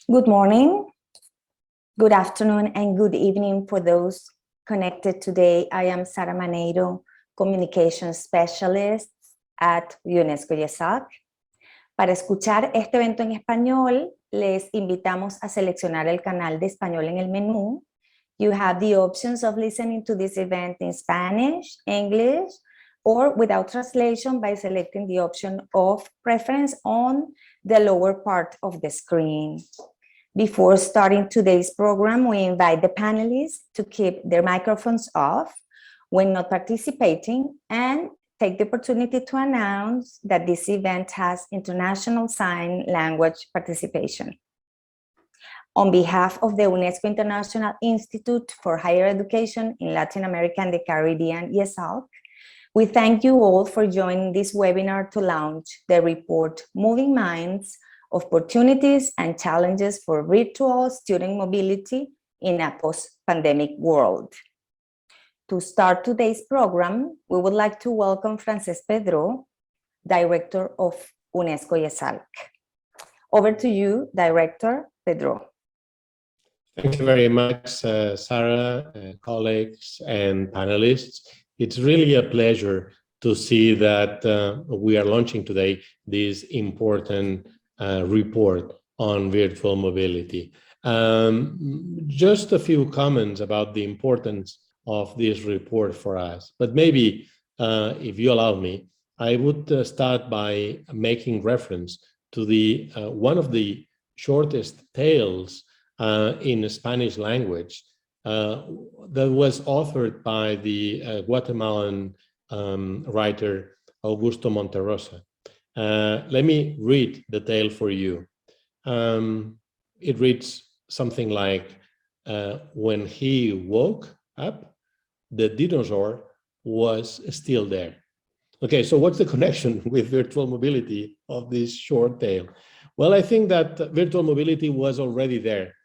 Good morning, good afternoon, and good evening for those connected today. I am Sara Maneiro, Communications Specialist at UNESCO IESALC. Para escuchar este evento en español, les invitamos a seleccionar el canal de español en el menú. You have the options of listening to this event in Spanish, English, or without translation by selecting the option of preference on the lower part of the screen. Before starting today's program, we invite the panelists to keep their microphones off when not participating and take the opportunity to announce that this event has international sign language participation. On behalf of the UNESCO International Institute for Higher Education in Latin America and the Caribbean, IESALC, we thank you all for joining this webinar to launch the report, Moving Minds, Opportunities and Challenges for Virtual Student Mobility in a Post-Pandemic World. To start today's program, we would like to welcome Francesc Pedró, Director of UNESCO IESALC. Over to you, Director Pedró. Thank you very much, Sarah, colleagues and panelists. It's really a pleasure to see that we are launching today this important report on virtual mobility. Just a few comments about the importance of this report for us. But maybe, if you allow me, I would start by making reference to the one of the shortest tales in Spanish language that was authored by the Guatemalan writer Augusto Monterrosa. Let me read the tale for you. It reads something like, when he woke up, the dinosaur was still there. Okay, so what's the connection with virtual mobility of this short tale? Well, I think that virtual mobility was already there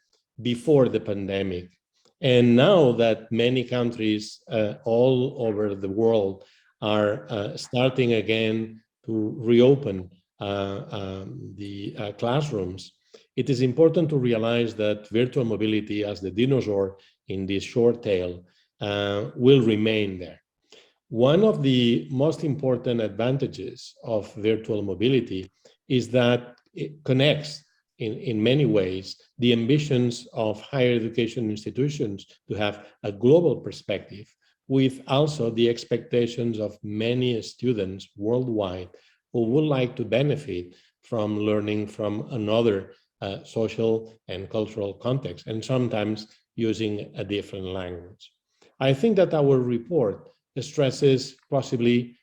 before the pandemic. And now that many countries all over the world are starting again to reopen the classrooms, it is important to realize that virtual mobility, as the dinosaur in this short tale, will remain there. One of the most important advantages of virtual mobility is that it connects in many ways the ambitions of higher education institutions to have a global perspective with also the expectations of many students worldwide who would like to benefit from learning from another social and cultural context, and sometimes using a different language. I think that our report stresses possibly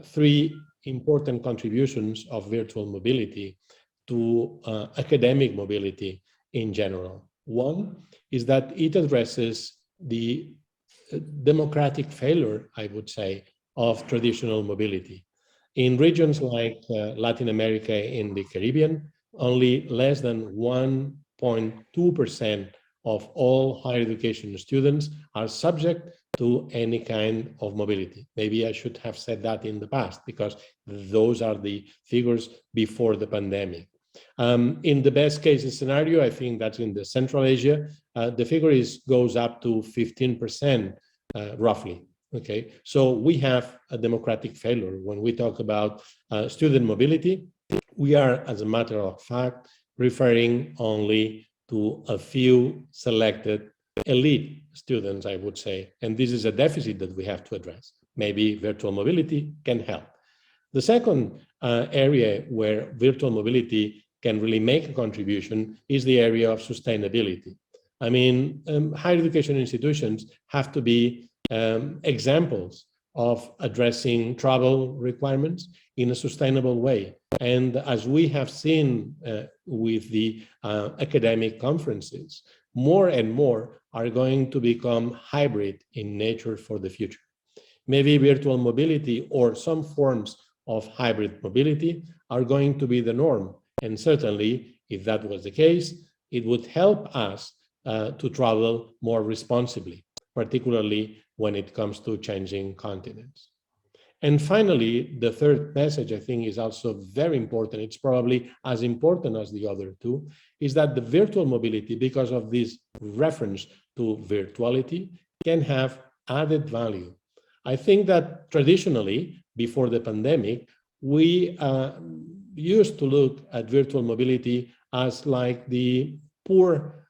three important contributions of virtual mobility to academic mobility in general. One is that it addresses the democratic failure, I would say, of traditional mobility. In regions like Latin America and the Caribbean, only less than 1.2% of all higher education students are subject to any kind of mobility. Maybe I should have said that in the past, because those are the figures before the pandemic. In the best case scenario, I think that's in the Central Asia, the figure goes up to 15%, roughly. Okay, so we have a democratic failure. When we talk about student mobility, we are, as a matter of fact, referring only to a few selected elite students, I would say, and this is a deficit that we have to address. Maybe virtual mobility can help. The second area where virtual mobility can really make a contribution is the area of sustainability. I mean, higher education institutions have to be examples of addressing travel requirements in a sustainable way. And as we have seen with the academic conferences, more and more are going to become hybrid in nature for the future. Maybe virtual mobility or some forms of hybrid mobility are going to be the norm. And certainly, if that was the case, it would help us to travel more responsibly, particularly when it comes to changing continents. And finally, the third message I think is also very important. It's probably as important as the other two, is that the virtual mobility, because of this reference to virtuality, can have added value. I think that traditionally, before the pandemic, we used to look at virtual mobility as like the poor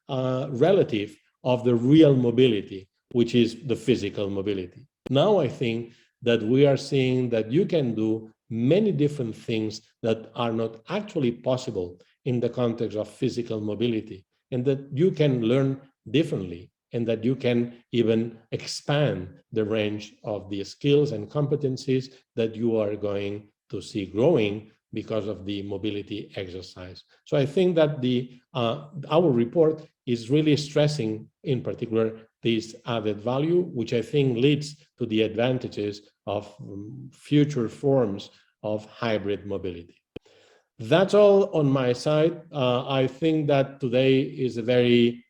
relative of the real mobility, which is the physical mobility. Now I think that we are seeing that you can do many different things that are not actually possible in the context of physical mobility, and that you can learn differently, and that you can even expand the range of the skills and competencies that you are going to see growing because of the mobility exercise. So I think that our report is really stressing, in particular, this added value, which I think leads to the advantages of future forms of hybrid mobility. That's all on my side. I think that today is a very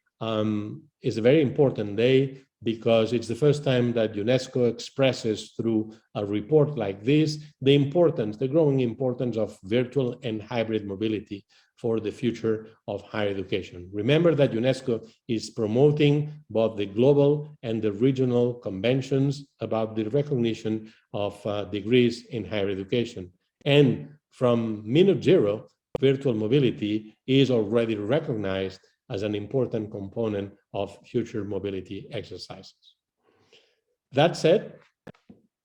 important day, because it's the first time that UNESCO expresses through a report like this the importance, the growing importance of virtual and hybrid mobility for the future of higher education. Remember that UNESCO is promoting both the global and the regional conventions about the recognition of degrees in higher education. And from minute zero, virtual mobility is already recognized as an important component of future mobility exercises. That said,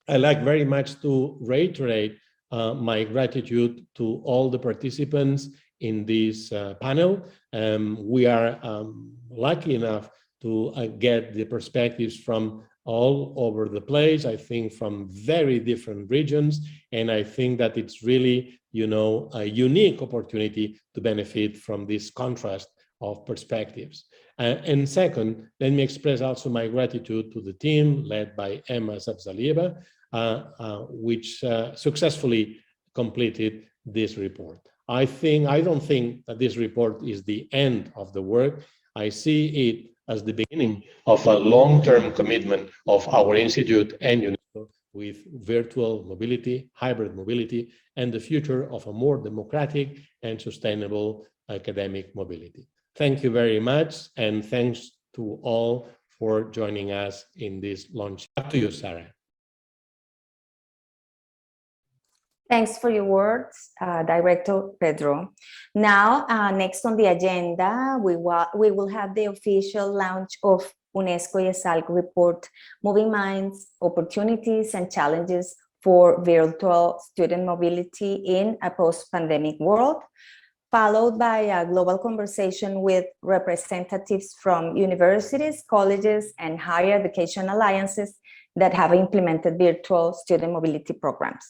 I'd like very much to reiterate my gratitude to all the participants in this panel. We are lucky enough to get the perspectives from all over the place, I think from very different regions, and I think that it's really, a unique opportunity to benefit from this contrast of perspectives. And second, let me express also my gratitude to the team led by Emma Sabzalieva, which successfully completed this report. I don't think that this report is the end of the work. I see it as the beginning of a long-term commitment of our institute and UNESCO with virtual mobility, hybrid mobility, and the future of a more democratic and sustainable academic mobility. Thank you very much, and thanks to all for joining us in this launch. Back to you, Sarah. Thanks for your words, Director Pedro. Now, next on the agenda, we will have the official launch of UNESCO IESALC report, Moving Minds, Opportunities and Challenges for Virtual Student Mobility in a Post-Pandemic World, followed by a global conversation with representatives from universities, colleges, and higher education alliances that have implemented virtual student mobility programs.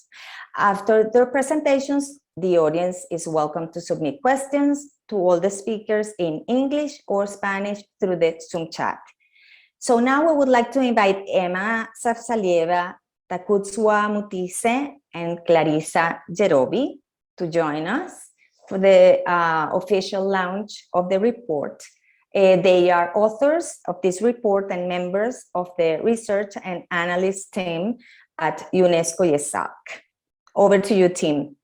After their presentations, the audience is welcome to submit questions to all the speakers in English or Spanish through the Zoom chat. So now we would like to invite Emma Sabzalieva, Takudzwa, Mutize, and Clarisa, Yerovi to join us for the official launch of the report. They are authors of this report and members of the research and analyst team at UNESCO IESALC. Over to you, team.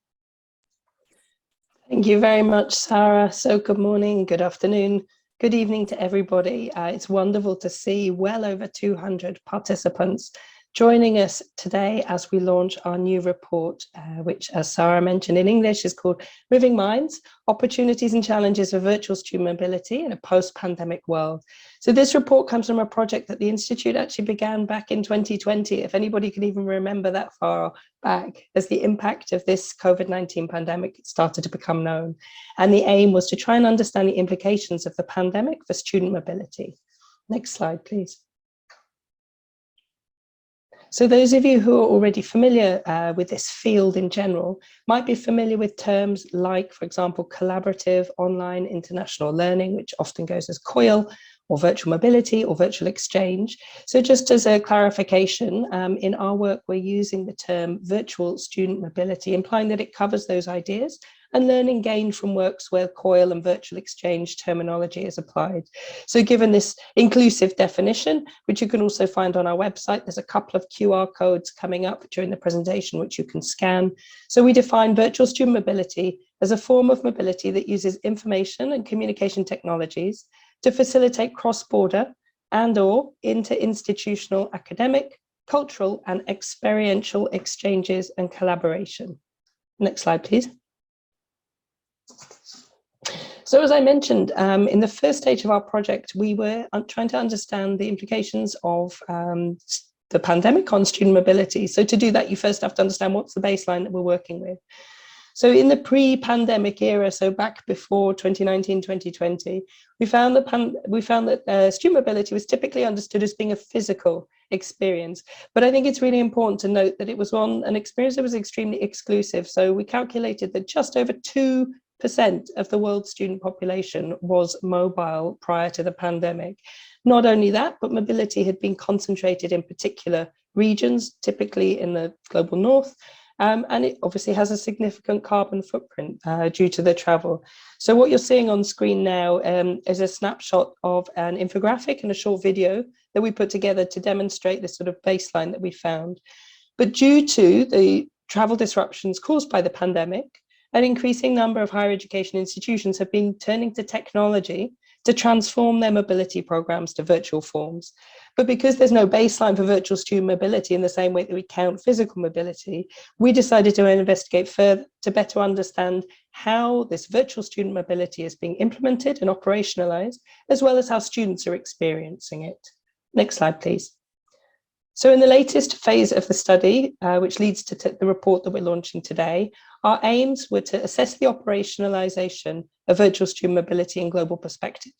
Thank you very much, Sarah. So good morning, good afternoon, good evening to everybody. It's wonderful to see well over 200 participants joining us today as we launch our new report, which, as Sarah mentioned in English, is called Moving Minds, Opportunities and Challenges of Virtual Student Mobility in a Post-Pandemic World. So this report comes from a project that the Institute actually began back in 2020, if anybody can even remember that far back, as the impact of this COVID-19 pandemic started to become known. And the aim was to try and understand the implications of the pandemic for student mobility. Next slide, please. So those of you who are already familiar with this field in general might be familiar with terms like, for example, collaborative online international learning, which often goes as COIL, or virtual mobility or virtual exchange. So just as a clarification, in our work, we're using the term virtual student mobility, implying that it covers those ideas, and learning gained from works where COIL and virtual exchange terminology is applied. So given this inclusive definition, which you can also find on our website, there's a couple of QR codes coming up during the presentation, which you can scan. So we define virtual student mobility as a form of mobility that uses information and communication technologies to facilitate cross-border and/or inter-institutional academic, cultural, and experiential exchanges and collaboration. Next slide, please. So as I mentioned, in the first stage of our project, we were trying to understand the implications of the pandemic on student mobility. So to do that, you first have to understand what's the baseline that we're working with. So in the pre-pandemic era, so back before 2019, 2020, we found that student mobility was typically understood as being a physical experience. But I think it's really important to note that it was an experience that was extremely exclusive. So we calculated that just over 2% of the world's student population was mobile prior to the pandemic. Not only that, but mobility had been concentrated in particular regions, typically in the global north, and it obviously has a significant carbon footprint due to the travel. So what you're seeing on screen now is a snapshot of an infographic and a short video that we put together to demonstrate this sort of baseline that we found. But due to the travel disruptions caused by the pandemic, an increasing number of higher education institutions have been turning to technology to transform their mobility programs to virtual forms. But because there's no baseline for virtual student mobility in the same way that we count physical mobility, we decided to investigate further to better understand how this virtual student mobility is being implemented and operationalized, as well as how students are experiencing it. Next slide, please. So in the latest phase of the study, which leads to the report that we're launching today, our aims were to assess the operationalization of virtual student mobility in global perspective,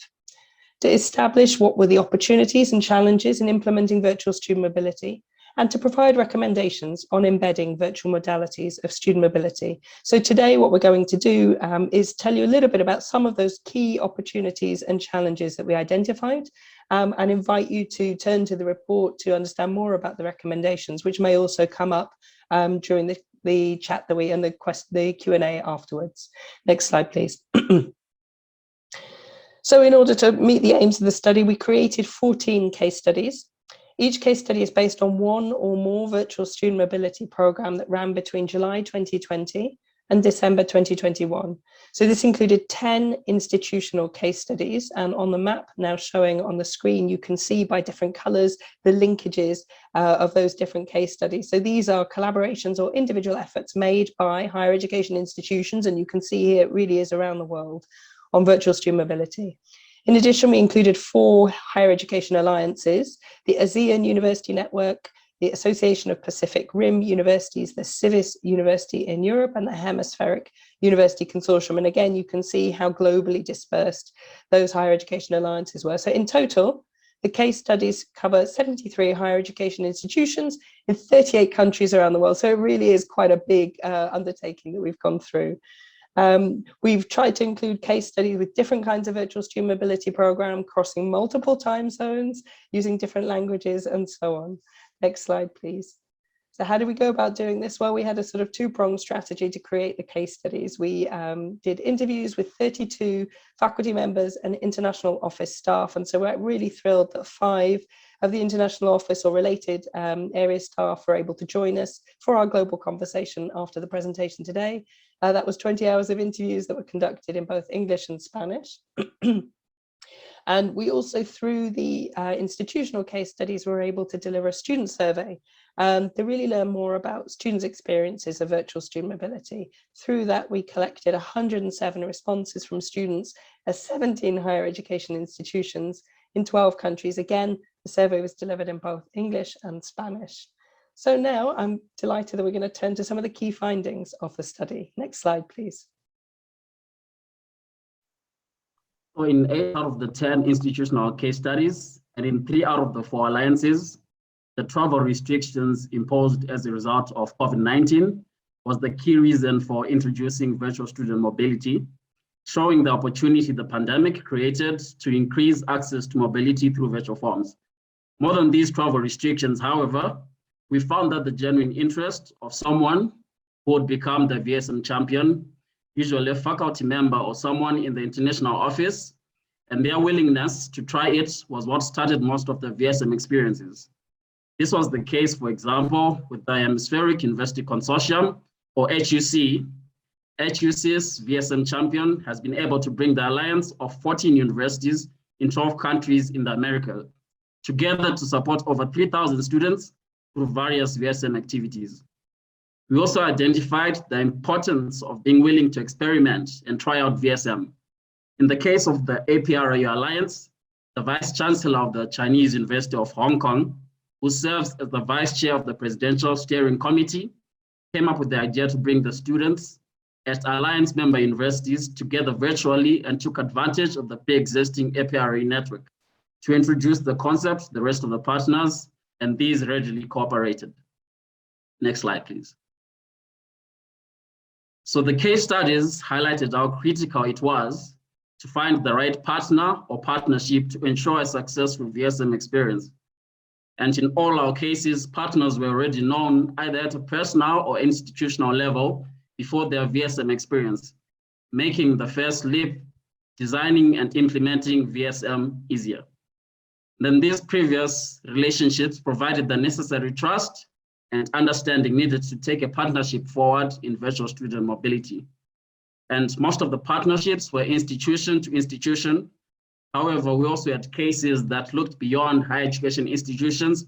to establish what were the opportunities and challenges in implementing virtual student mobility, and to provide recommendations on embedding virtual modalities of student mobility. So today what we're going to do is tell you a little bit about some of those key opportunities and challenges that we identified, and invite you to turn to the report to understand more about the recommendations, which may also come up during the chat that and the Q&A afterwards. Next slide, please. So in order to meet the aims of the study, we created 14 case studies. Each case study is based on one or more virtual student mobility program that ran between July 2020 and December 2021. So this included 10 institutional case studies, and on the map now showing on the screen, you can see by different colors the linkages of those different case studies. So these are collaborations or individual efforts made by higher education institutions, and you can see here it really is around the world on virtual student mobility. In addition, we included 4 higher education alliances: the ASEAN University Network, the Association of Pacific Rim Universities, the Civis University in Europe, and the Hemispheric University Consortium. And again, you can see how globally dispersed those higher education alliances were. So in total, the case studies cover 73 higher education institutions in 38 countries around the world. So it really is quite a big undertaking that we've gone through. We've tried to include case studies with different kinds of virtual student mobility program, crossing multiple time zones, using different languages, and so on. Next slide, please. So how do we go about doing this? Well, we had a sort of two-pronged strategy to create the case studies. We did interviews with 32 faculty members and international office staff. And so we're really thrilled that 5 of the international office or related area staff were able to join us for our global conversation after the presentation today. That was 20 hours of interviews that were conducted in both English and Spanish. And we also, through the institutional case studies, were able to deliver a student survey to really learn more about students' experiences of virtual student mobility. Through that, we collected 107 responses from students at 17 higher education institutions in 12 countries. Again, the survey was delivered in both English and Spanish. So now I'm delighted that we're going to turn to some of the key findings of the study. Next slide, please. So in 8 out of the 10 institutional case studies, and in 3 out of the 4 alliances, the travel restrictions imposed as a result of COVID-19 was the key reason for introducing virtual student mobility, showing the opportunity the pandemic created to increase access to mobility through virtual forms. More than these travel restrictions, however, we found that the genuine interest of someone who would become the VSM champion usually a faculty member or someone in the international office, and their willingness to try it was what started most of the VSM experiences. This was the case, for example, with the Hemispheric University Consortium, or HUC. HUC's VSM champion has been able to bring the alliance of 14 universities in 12 countries in the Americas together to support over 3,000 students through various VSM activities. We also identified the importance of being willing to experiment and try out VSM. In the case of the APRU Alliance, the Vice Chancellor of the Chinese University of Hong Kong, who serves as the Vice Chair of the Presidential Steering Committee, came up with the idea to bring the students at Alliance member universities together virtually and took advantage of the pre-existing APRU network to introduce the concept to the rest of the partners, and these readily cooperated. Next slide, please. So the case studies highlighted how critical it was to find the right partner or partnership to ensure a successful VSM experience. And in all our cases, partners were already known either at a personal or institutional level before their VSM experience, making the first leap, designing and implementing VSM easier. Then these previous relationships provided the necessary trust and understanding needed to take a partnership forward in virtual student mobility. And most of the partnerships were institution to institution. However, we also had cases that looked beyond higher education institutions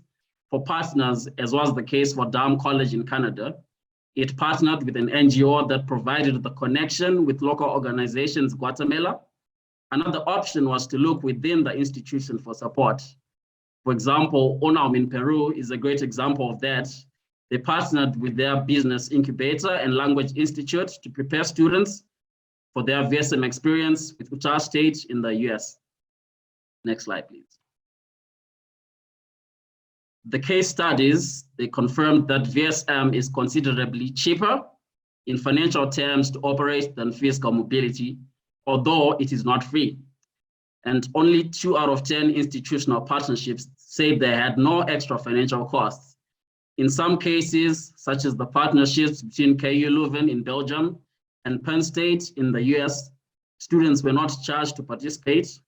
for partners, as was the case for Durham College in Canada. It partnered with an NGO that provided the connection with local organizations in Guatemala. Another option was to look within the institution for support. For example, UNAM in Peru is a great example of that. They partnered with their business incubator and language institute to prepare students for their VSM experience with Utah State in the US. Next slide, please. The case studies, they confirmed that VSM is considerably cheaper in financial terms to operate than physical mobility, although it is not free. And only 2 out of 10 institutional partnerships said they had no extra financial costs. In some cases, such as the partnerships between KU Leuven in Belgium and Penn State in the US, students were not charged to participate.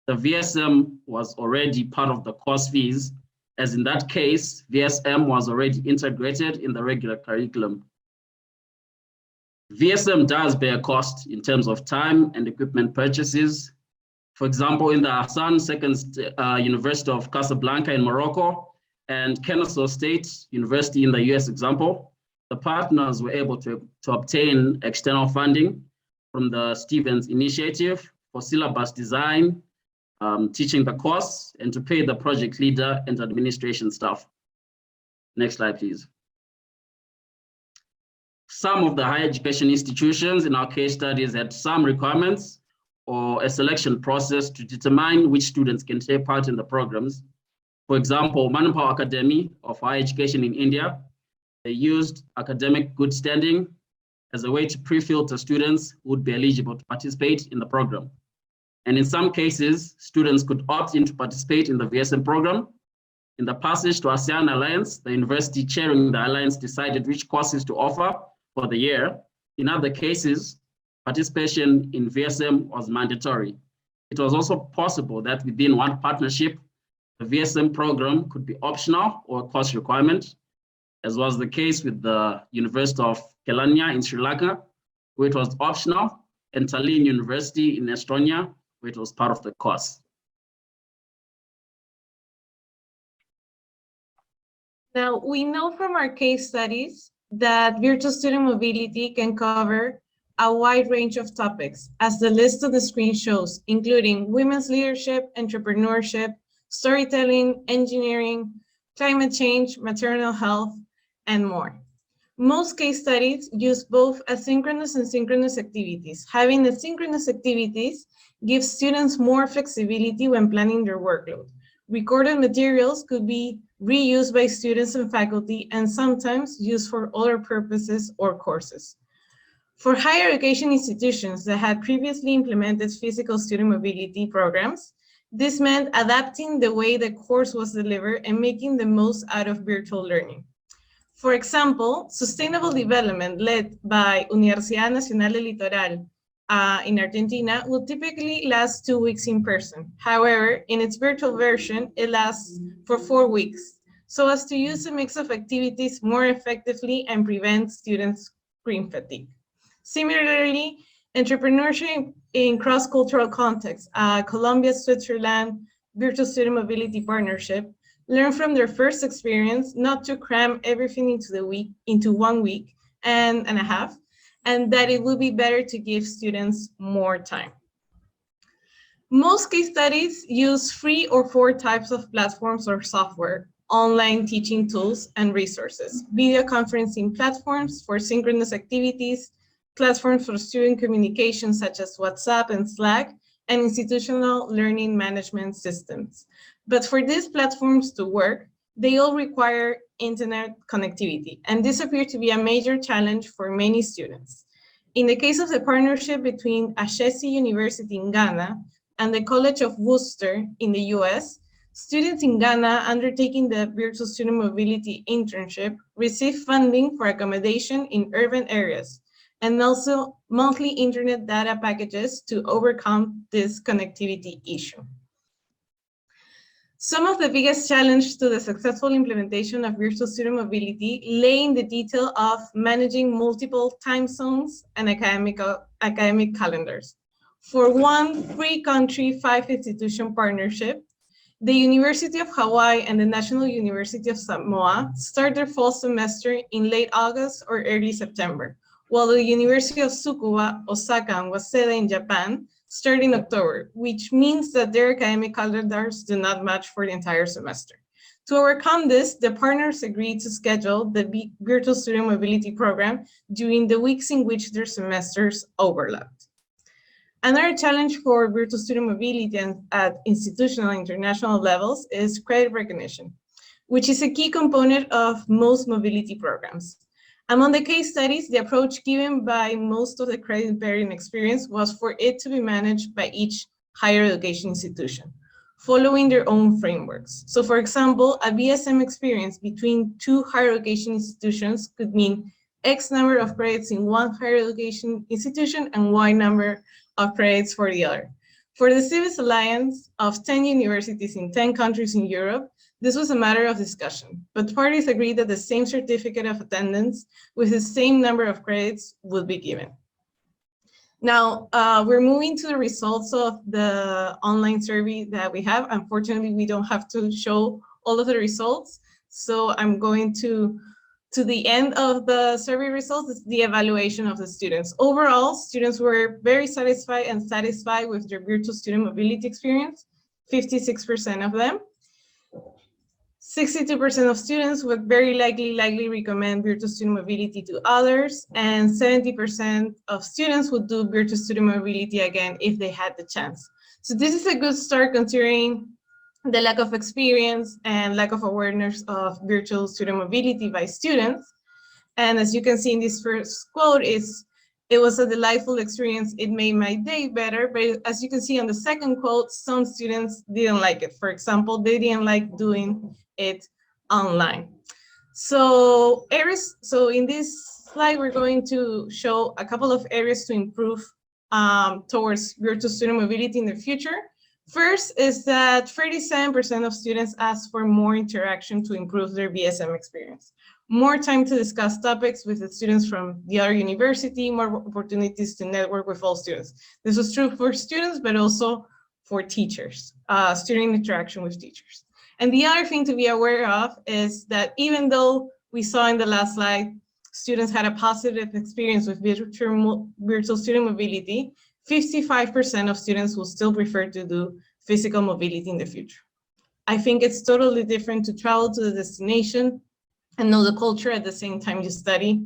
The VSM was already part of the course fees, as in that case, VSM was already integrated in the regular curriculum. VSM does bear cost in terms of time and equipment purchases. For example, in the Hassan II University of Casablanca in Morocco and Kennesaw State University in the US example, the partners were able to obtain external funding from the Stevens Initiative for syllabus design, teaching the course, and to pay the project leader and administration staff. Next slide, please. Some of the higher education institutions in our case studies had some requirements or a selection process to determine which students can take part in the programs. For example, Manipal Academy of Higher Education in India, they used academic good standing as a way to pre-filter students who would be eligible to participate in the program. And in some cases, students could opt in to participate in the VSM program. In the passage to ASEAN Alliance, the university chairing the alliance decided which courses to offer for the year. In other cases, participation in VSM was mandatory. It was also possible that within one partnership, the VSM program could be optional or a course requirement, as was the case with the University of Kelaniya in Sri Lanka, where it was optional, and Tallinn University in Estonia, where it was part of the course. Now, we know from our case studies that virtual student mobility can cover a wide range of topics, as the list on the screen shows, including women's leadership, entrepreneurship, storytelling, engineering, climate change, maternal health, and more. Most case studies use both asynchronous and synchronous activities. Having asynchronous activities gives students more flexibility when planning their workload. Recorded materials could be reused by students and faculty and sometimes used for other purposes or courses. For higher education institutions that had previously implemented physical student mobility programs, this meant adapting the way the course was delivered and making the most out of virtual learning. For example, sustainable development led by Universidad Nacional del Litoral in Argentina will typically last 2 weeks in person. However, in its virtual version, it lasts for 4 weeks, so as to use a mix of activities more effectively and prevent students' screen fatigue. Similarly, entrepreneurship in cross-cultural contexts, Colombia-Switzerland Virtual Student Mobility Partnership, learn from their first experience not to cram everything into 1 week and a half, and that it will be better to give students more time. Most case studies use 3 or 4 types of platforms or software, online teaching tools and resources, video conferencing platforms for synchronous activities, platforms for student communication such as WhatsApp and Slack, and institutional learning management systems. But for these platforms to work, they all require internet connectivity, and this appears to be a major challenge for many students. In the case of the partnership between Ashesi University in Ghana and the College of Worcester in the US, students in Ghana undertaking the Virtual Student Mobility Internship receive funding for accommodation in urban areas, and also monthly internet data packages to overcome this connectivity issue. Some of the biggest challenges to the successful implementation of virtual student mobility lay in the detail of managing multiple time zones and academic calendars. For one 3-country, 5-institution partnership, the University of Hawaii and the National University of Samoa start their fall semester in late August or early September, while the University of Tsukuba, Osaka, and Waseda in Japan start in October, which means that their academic calendars do not match for the entire semester. To overcome this, the partners agreed to schedule the Virtual Student Mobility Program during the weeks in which their semesters overlapped. Another challenge for virtual student mobility at institutional and international levels is credit recognition, which is a key component of most mobility programs. Among the case studies, the approach given by most of the credit-bearing experience was for it to be managed by each higher education institution, following their own frameworks. So for example, a BSM experience between 2 higher education institutions could mean X number of credits in one higher education institution and Y number of credits for the other. For the CIVIS Alliance of 10 universities in 10 countries in Europe, this was a matter of discussion, but parties agreed that the same certificate of attendance with the same number of credits would be given. Now, we're moving to the results of the online survey that we have. Unfortunately, we don't have to show all of the results, so I'm going to the end of the survey results, is the evaluation of the students. Overall, students were very satisfied with their virtual student mobility experience, 56% of them. 62% of students would very likely recommend virtual student mobility to others, and 70% of students would do virtual student mobility again if they had the chance. So this is a good start considering the lack of experience and lack of awareness of virtual student mobility by students. And as you can see in this first quote, it was a delightful experience. It made my day better. But as you can see on the second quote, some students didn't like it. For example, they didn't like doing it online. So in this slide, we're going to show a couple of areas to improve towards virtual student mobility in the future. First is that 37% of students asked for more interaction to improve their BSM experience. More time to discuss topics with the students from the other university, more opportunities to network with all students. This was true for students, but also for teachers, student interaction with teachers. And the other thing to be aware of is that even though we saw in the last slide, students had a positive experience with virtual student mobility, 55% of students will still prefer to do physical mobility in the future. I think it's totally different to travel to the destination and know the culture at the same time you study.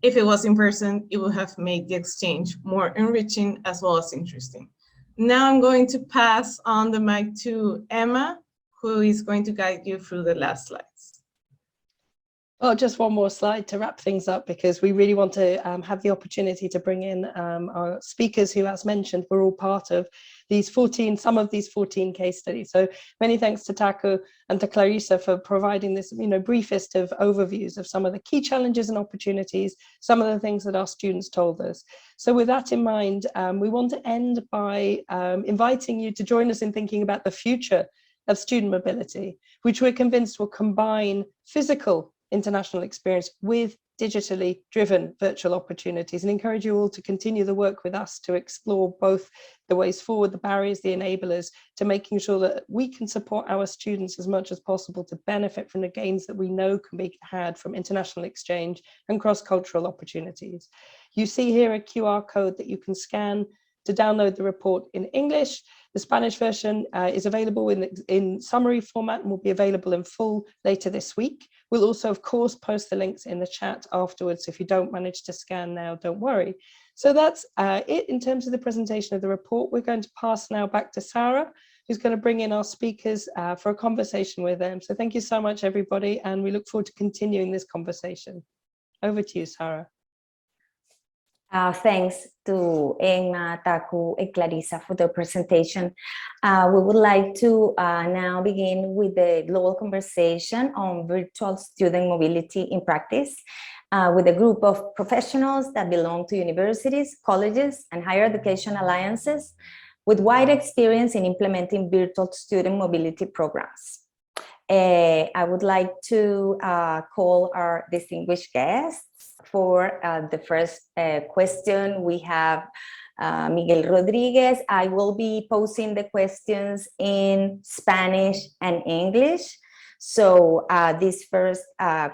If it was in person, it would have made the exchange more enriching as well as interesting. Now I'm going to pass on the mic to Emma, who is going to guide you through the last slides. Oh, just one more slide to wrap things up, because we really want to have the opportunity to bring in our speakers who, as mentioned, were all part of some of these 14 case studies. So many thanks to Taku and to Clarisa for providing this, briefest of overviews of some of the key challenges and opportunities, some of the things that our students told us. So with that in mind, we want to end by inviting you to join us in thinking about the future of student mobility, which we're convinced will combine physical international experience with digitally driven virtual opportunities, and encourage you all to continue the work with us to explore both the ways forward, the barriers, the enablers, to making sure that we can support our students as much as possible to benefit from the gains that we know can be had from international exchange and cross-cultural opportunities. You see here a QR code that you can scan to download the report in English. The Spanish version is available in summary format and will be available in full later this week. We'll also, of course, post the links in the chat afterwards. If you don't manage to scan now, don't worry. So that's it in terms of the presentation of the report. We're going to pass now back to Sarah, who's going to bring in our speakers for a conversation with them. So thank you so much, everybody, and we look forward to continuing this conversation. Over to you, Sarah. Thanks to Emma, Taku, and Clarisa for the presentation. We would like to now begin with the global conversation on virtual student mobility in practice with a group of professionals that belong to universities, colleges, and higher education alliances with wide experience in implementing virtual student mobility programs. I would like to call our distinguished guests. For the first question, we have Miguel Rodriguez. I will be posing the questions in Spanish and English. So this first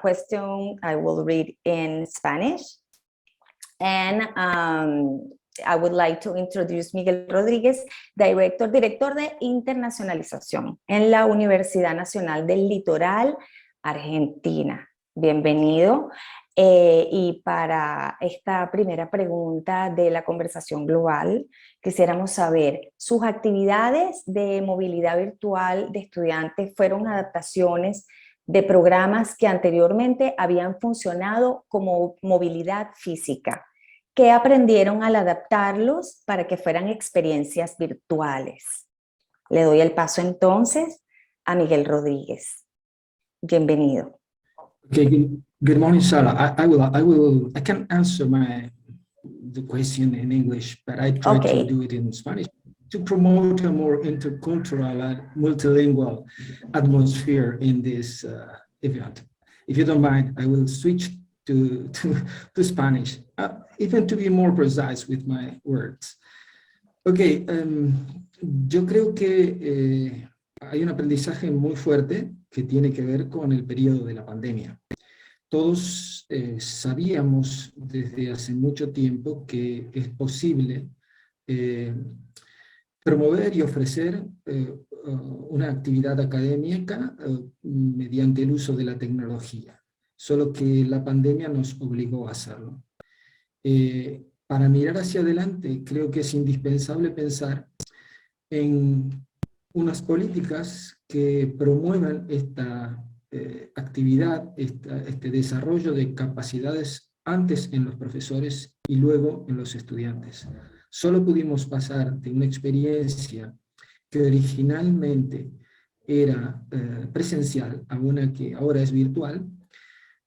question I will read in Spanish. And I would like to introduce Miguel Rodriguez, director de internacionalización en la Universidad Nacional del Litoral, Argentina. Bienvenido. Y para esta primera pregunta de la conversación global, quisiéramos saber, ¿sus actividades de movilidad virtual de estudiantes fueron adaptaciones de programas que anteriormente habían funcionado como movilidad física? ¿Qué aprendieron al adaptarlos para que fueran experiencias virtuales? Le doy el paso entonces a Miguel Rodriguez. Bienvenido. Okay, good morning, Sarah. I can answer the question in English, but I try to do it in Spanish to promote a more intercultural and multilingual atmosphere in this event. If you don't mind, I will switch to Spanish, even to be more precise with my words. Okay, yo creo que hay un aprendizaje muy fuerte que tiene que ver con el periodo de la pandemia. Todos sabíamos desde hace mucho tiempo que es posible promover y ofrecer una actividad académica mediante el uso de la tecnología, solo que la pandemia nos obligó a hacerlo. Para mirar hacia adelante, creo que es indispensable pensar en unas políticas que promuevan esta actividad, este desarrollo de capacidades antes en los profesores y luego en los estudiantes. Solo pudimos pasar de una experiencia que originalmente era presencial a una que ahora es virtual,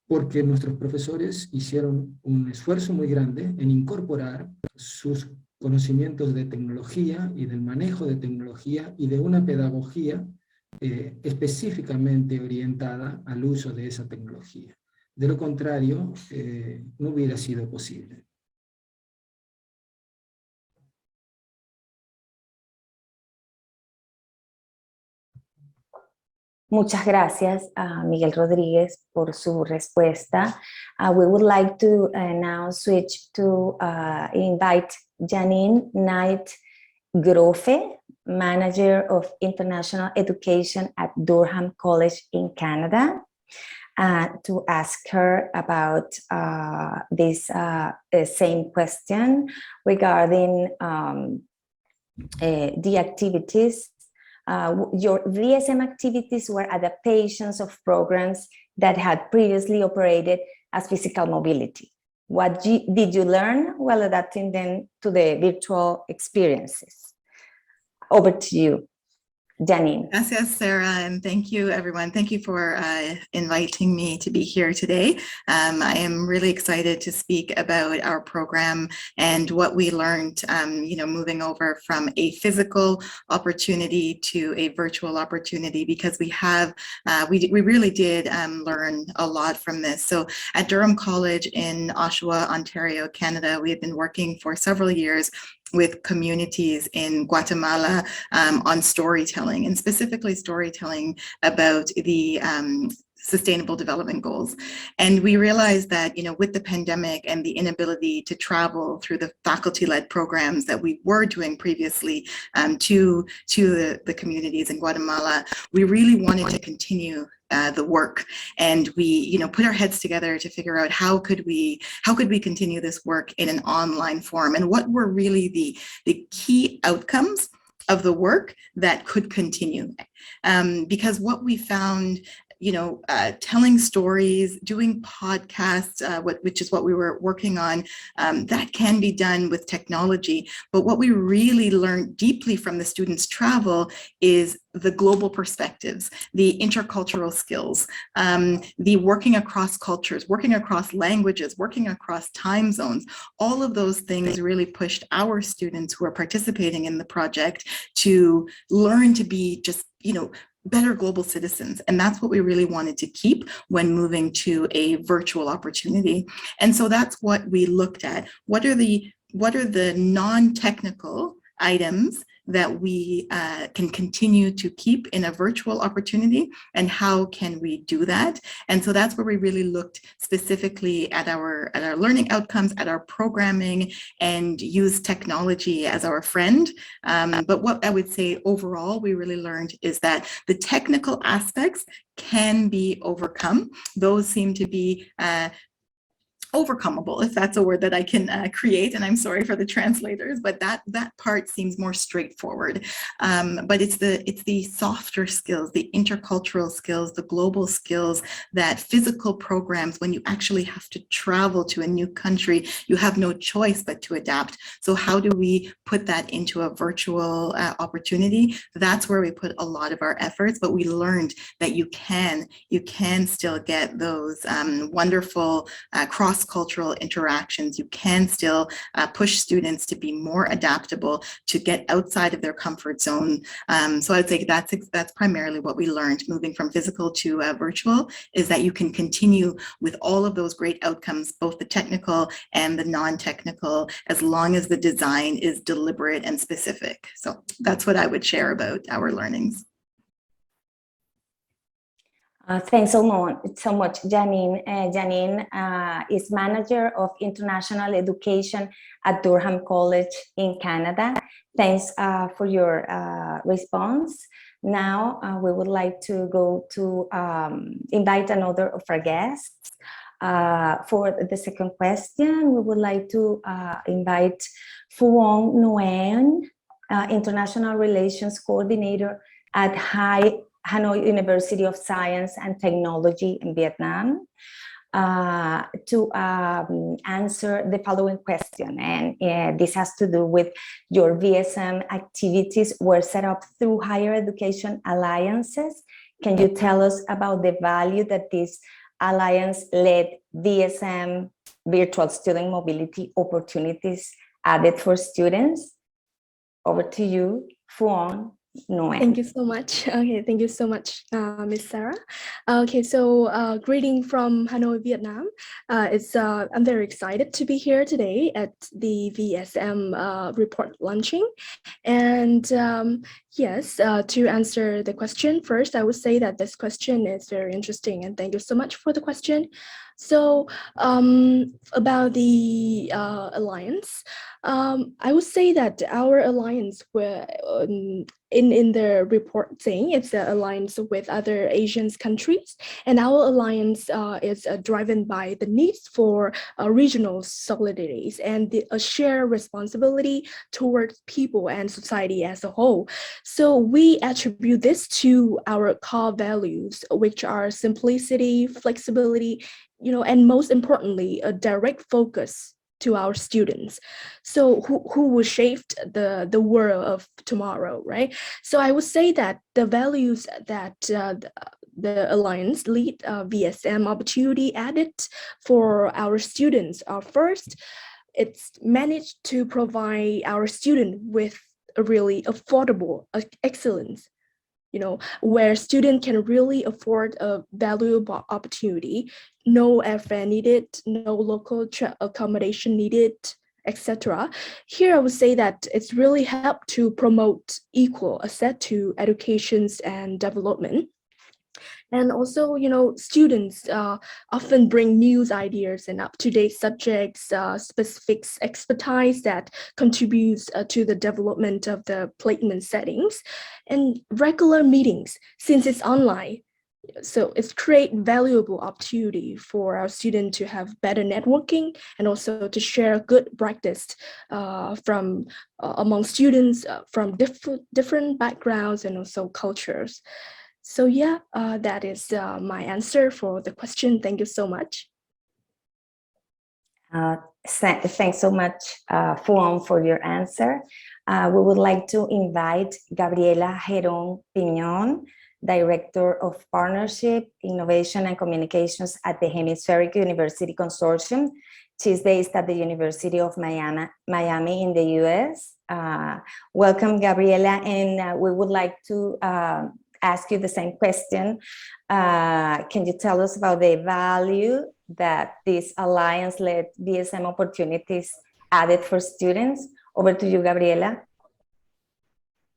porque nuestros profesores hicieron un esfuerzo muy grande en incorporar sus conocimientos de tecnología y del manejo de tecnología y de una pedagogía específicamente orientada al uso de esa tecnología. De lo contrario, no hubiera sido posible. Muchas gracias a Miguel Rodriguez por su respuesta. We would like to now switch to invite Janine Knight-Grofe, Manager of International Education at Durham College in Canada, to ask her about this same question regarding the activities. Your VSM activities were adaptations of programs that had previously operated as physical mobility. What did you learn while adapting them to the virtual experiences? Over to you, Janine. Gracias, Sarah, and thank you, everyone. Thank you for inviting me to be here today. I am really excited to speak about our program and what we learned, moving over from a physical opportunity to a virtual opportunity, because we really did learn a lot from this. So at Durham College in Oshawa, Ontario, Canada, we have been working for several years with communities in Guatemala on storytelling, and specifically storytelling about the Sustainable Development Goals. And we realized that, with the pandemic and the inability to travel through the faculty-led programs that we were doing previously to the communities in Guatemala, we really wanted to continue the work, and we put our heads together to figure out how could we continue this work in an online form, and what were really the key outcomes of the work that could continue, because what we found, telling stories, doing podcasts, which is what we were working on, that can be done with technology. But what we really learned deeply from the students' travel is the global perspectives, the intercultural skills, the working across cultures, working across languages, working across time zones. All of those things really pushed our students who are participating in the project to learn to be just, better global citizens. And that's what we really wanted to keep when moving to a virtual opportunity. And so that's what we looked at. What are the non-technical items that we can continue to keep in a virtual opportunity, and how can we do that? And so that's where we really looked specifically at our learning outcomes, at our programming, and used technology as our friend. But what I would say overall we really learned is that the technical aspects can be overcome. Those seem to be overcomable, if that's a word that I can create, and I'm sorry for the translators, but that part seems more straightforward. But it's the softer skills, the intercultural skills, the global skills, that physical programs, when you actually have to travel to a new country, you have no choice but to adapt. So how do we put that into a virtual opportunity? That's where we put a lot of our efforts, but we learned that you can still get those wonderful cross-cultural interactions. You can still push students to be more adaptable, to get outside of their comfort zone. So I'd say that's primarily what we learned moving from physical to virtual, is that you can continue with all of those great outcomes, both the technical and the non-technical, as long as the design is deliberate and specific. So that's what I would share about our learnings. Thanks so much, Janine. Janine is Manager of International Education at Durham College in Canada. Thanks for your response. Now we would like to go to invite another of our guests. For the second question, we would like to invite Phuong Nguyen, International Relations Coordinator at Hanoi University of Science and Technology in Vietnam, to answer the following question. And this has to do with your VSM activities were set up through higher education alliances. Can you tell us about the value that this alliance-led VSM virtual student mobility opportunities added for students? Over to you, Phuong Nguyen. Thank you so much. Okay, thank you so much, Ms. Sarah. Okay, so greeting from Hanoi, Vietnam. I'm very excited to be here today at the VSM report launching. And yes, to answer the question first, I would say that this question is very interesting, and thank you so much for the question. So about the alliance, I would say that our alliance were in the report saying it's an alliance with other Asian countries, and our alliance is driven by the needs for regional solidarities and a shared responsibility towards people and society as a whole. So we attribute this to our core values, which are simplicity, flexibility, and most importantly, a direct focus to our students. So who will shape the world of tomorrow, right? So I would say that the values that the Alliance lead VSM opportunity added for our students are first, it's managed to provide our student with a really affordable excellence, where students can really afford a valuable opportunity, no airfare needed, no local accommodation needed, etc. Here, I would say that it's really helped to promote equal access to educations and development. And also, students often bring new ideas and up-to-date subjects, specific expertise that contributes to the development of the placement settings and regular meetings, since it's online. So it's create valuable opportunity for our students to have better networking and also to share good practice from among students from different backgrounds and also cultures. So yeah, that is my answer for the question. Thank you so much. Thanks so much, Phuong, for your answer. We would like to invite Gabriela Gerón Piñón, Director of Partnership, Innovation and Communications at the Hemispheric University Consortium. She's based at the University of Miami in the US. Welcome, Gabriela, and we would like to ask you the same question. Can you tell us about the value that this alliance-led VSM opportunities added for students? Over to you, Gabriela.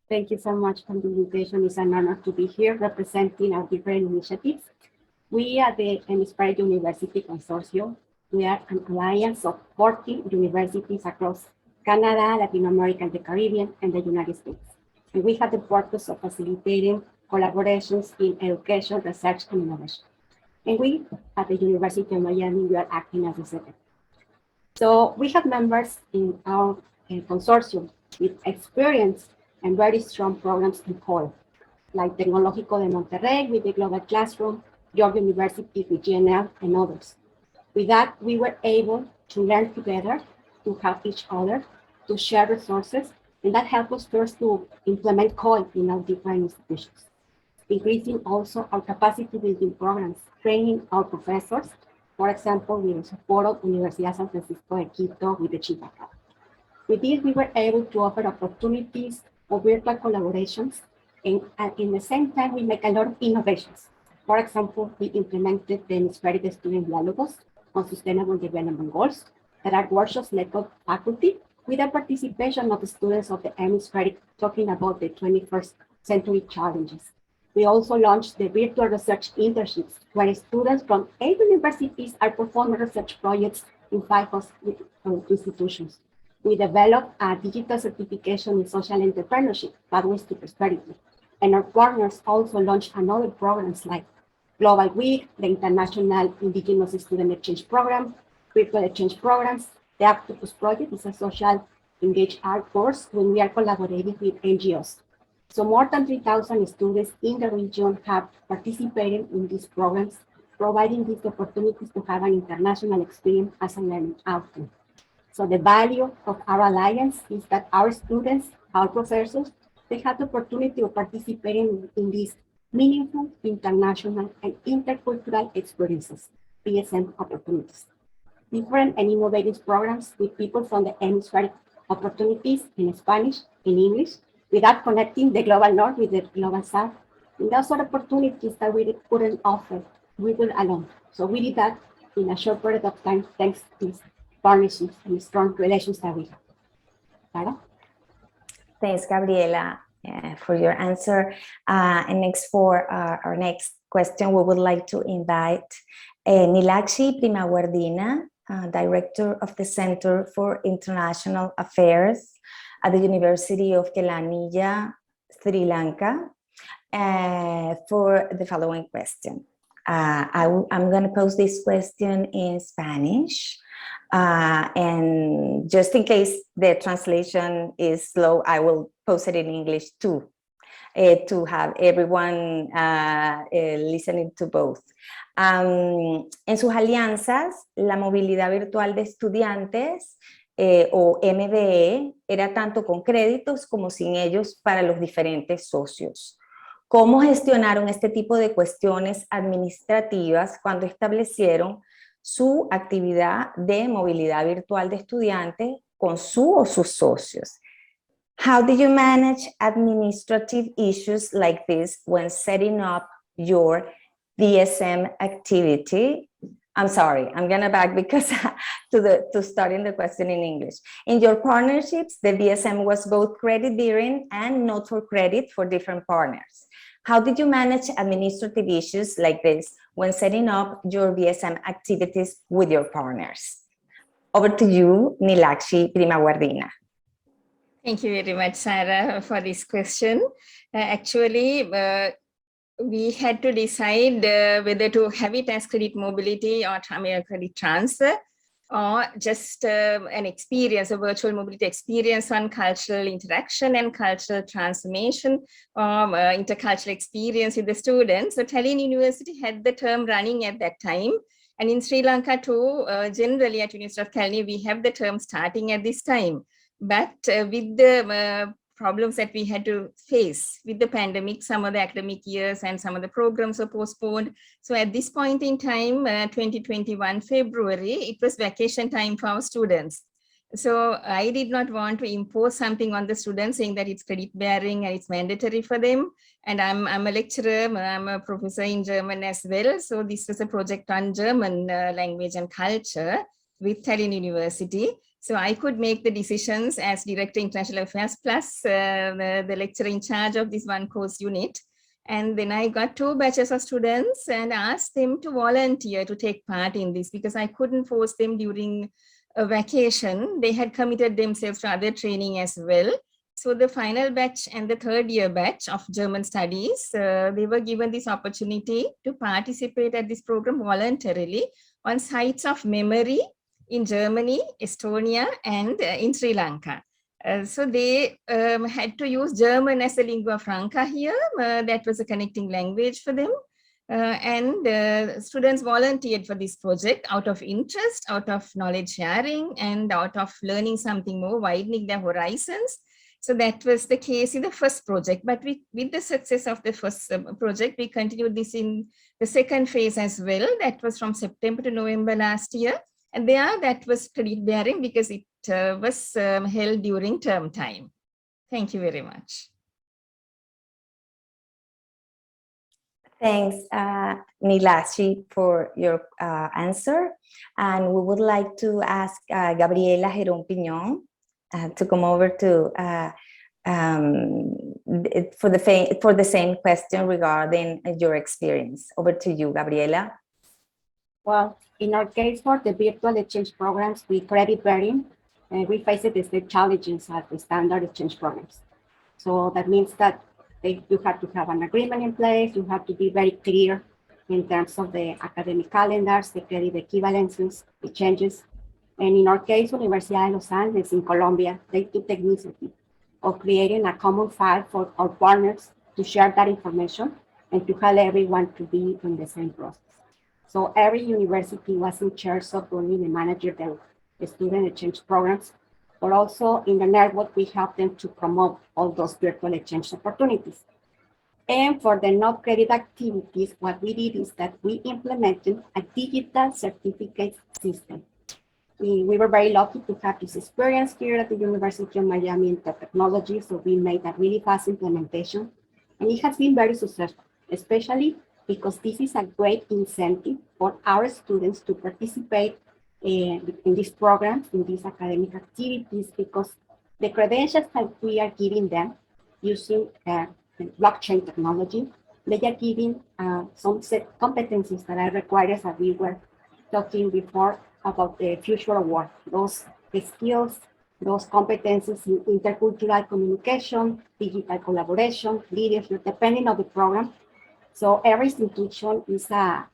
Thank you so much for the invitation. It's an honor to be here representing our different initiatives. We at the Hemispheric University Consortium, we are an alliance of 40 universities across Canada, Latin America, the Caribbean, and the United States. And we have the purpose of facilitating collaborations in education, research, and innovation. And we, at the University of Miami, we are acting as a secretary. So we have members in our consortium with experience and very strong programs in core, like Tecnológico de Monterrey with the Global Classroom, York University with GNL, and others. With that, we were able to learn together, to help each other, to share resources, and that helped us first to implement COIL in our different institutions, increasing also our capacity building programs, training our professors. For example, we supported Universidad San Francisco de Quito with the Chief Academy. With this, we were able to offer opportunities of virtual collaborations, and in the same time, we make a lot of innovations. For example, we implemented the Hemispheric Student Dialogues on Sustainable Development Goals that are workshops led by faculty with the participation of the students of the Hemispheric talking about the 21st century challenges. We also launched the virtual research internships, where students from 8 universities are performing research projects in 5 institutions. We developed a digital certification in social entrepreneurship, Pathways to Prosperity. And our partners also launched another programs like Global Week, the International Indigenous Student Exchange Program, Virtual Exchange Programs. The Octopus Project is a social engaged art course when we are collaborating with NGOs. So more than 3,000 students in the region have participated in these programs, providing these opportunities to have an international experience as a learning outcome. So the value of our alliance is that our students, our professors, they have the opportunity of participating in these meaningful international and intercultural experiences, VSM opportunities. Different and innovative programs with people from the hemispheric opportunities in Spanish, in English, without connecting the global north with the global south. And those are opportunities that we couldn't offer, we were alone. So we did that in a short period of time, thanks to these partnerships and strong relations that we have. Sarah? Thanks, Gabriela, for your answer. And next for our next question, we would like to invite Neelakshi Premawardhena, Director of the Center for International Affairs at the University of Kelaniya, Sri Lanka, for the following question. I'm going to pose this question in Spanish. And just in case the translation is slow, I will post it in English too. to have everyone listening to both. En sus alianzas, la movilidad virtual de estudiantes o MBE era tanto con créditos como sin ellos para los diferentes socios. ¿Cómo gestionaron este tipo de cuestiones administrativas cuando establecieron su actividad de movilidad virtual de estudiantes con su o sus socios? How did you manage administrative issues like this when setting up your DSM activity? I'm sorry, I'm gonna back because to starting the question in English. In your partnerships, the DSM was both credit bearing and not for credit for different partners. How did you manage administrative issues like this when setting up your DSM activities with your partners? Over to you, Neelakshi Premawardhena. Thank you very much, Sarah, for this question. Actually, we had to decide whether to have it as credit mobility or credit transfer, or just an experience, a virtual mobility experience on cultural interaction and cultural transformation, or intercultural experience with the students. So Kelaniya University had the term running at that time. And in Sri Lanka too, generally at University of Kelaniya, we have the term starting at this time. But with the problems that we had to face with the pandemic, some of the academic years and some of the programs were postponed. So at this point in time, 2021 February, it was vacation time for our students. So I did not want to impose something on the students saying that it's credit bearing and it's mandatory for them. And I'm a lecturer, I'm a professor in German as well. So this was a project on German language and culture with Kelaniya University. So I could make the decisions as Director International Affairs plus the lecturer in charge of this one course unit. And then I got 2 batches of students and asked them to volunteer to take part in this because I couldn't force them during a vacation. They had committed themselves to other training as well. So the final batch and the 3rd year batch of German studies, they were given this opportunity to participate at this program voluntarily on sites of memory in Germany, Estonia, and in Sri Lanka. So they had to use German as a lingua franca here. That was a connecting language for them. And students volunteered for this project out of interest, out of knowledge sharing, and out of learning something more, widening their horizons. So that was the case in the first project. But with the success of the first project, we continued this in the second phase as well. That was from September to November last year. And there, that was credit bearing because it was held during term time. Thank you very much. Thanks, Neelakshi, for your answer. And we would like to ask Gabriela Gerón Piñón to come over to for the same question regarding your experience. Over to you, Gabriela. Well, in our case, for the virtual exchange programs with credit bearing, we face the same challenges as the standard exchange programs. So that means that you have to have an agreement in place, you have to be very clear in terms of the academic calendars, the credit equivalences, the changes. And in our case, Universidad de Los Andes in Colombia, they took the initiative of creating a common file for our partners to share that information and to help everyone to be in the same process. So every university was in charge of running and managing the student exchange programs, but also in the network, we help them to promote all those virtual exchange opportunities. And for the non-credit activities, what we did is that we implemented a digital certificate system. We were very lucky to have this experience here at the University of Miami in technology, so we made a really fast implementation, and it has been very successful, especially because this is a great incentive for our students to participate in these programs, in these academic activities, because the credentials that we are giving them using blockchain technology, they are giving some set competencies that are required, as we were talking before about the future of work, those skills, those competencies in intercultural communication, digital collaboration, leadership, depending on the program. So every institution is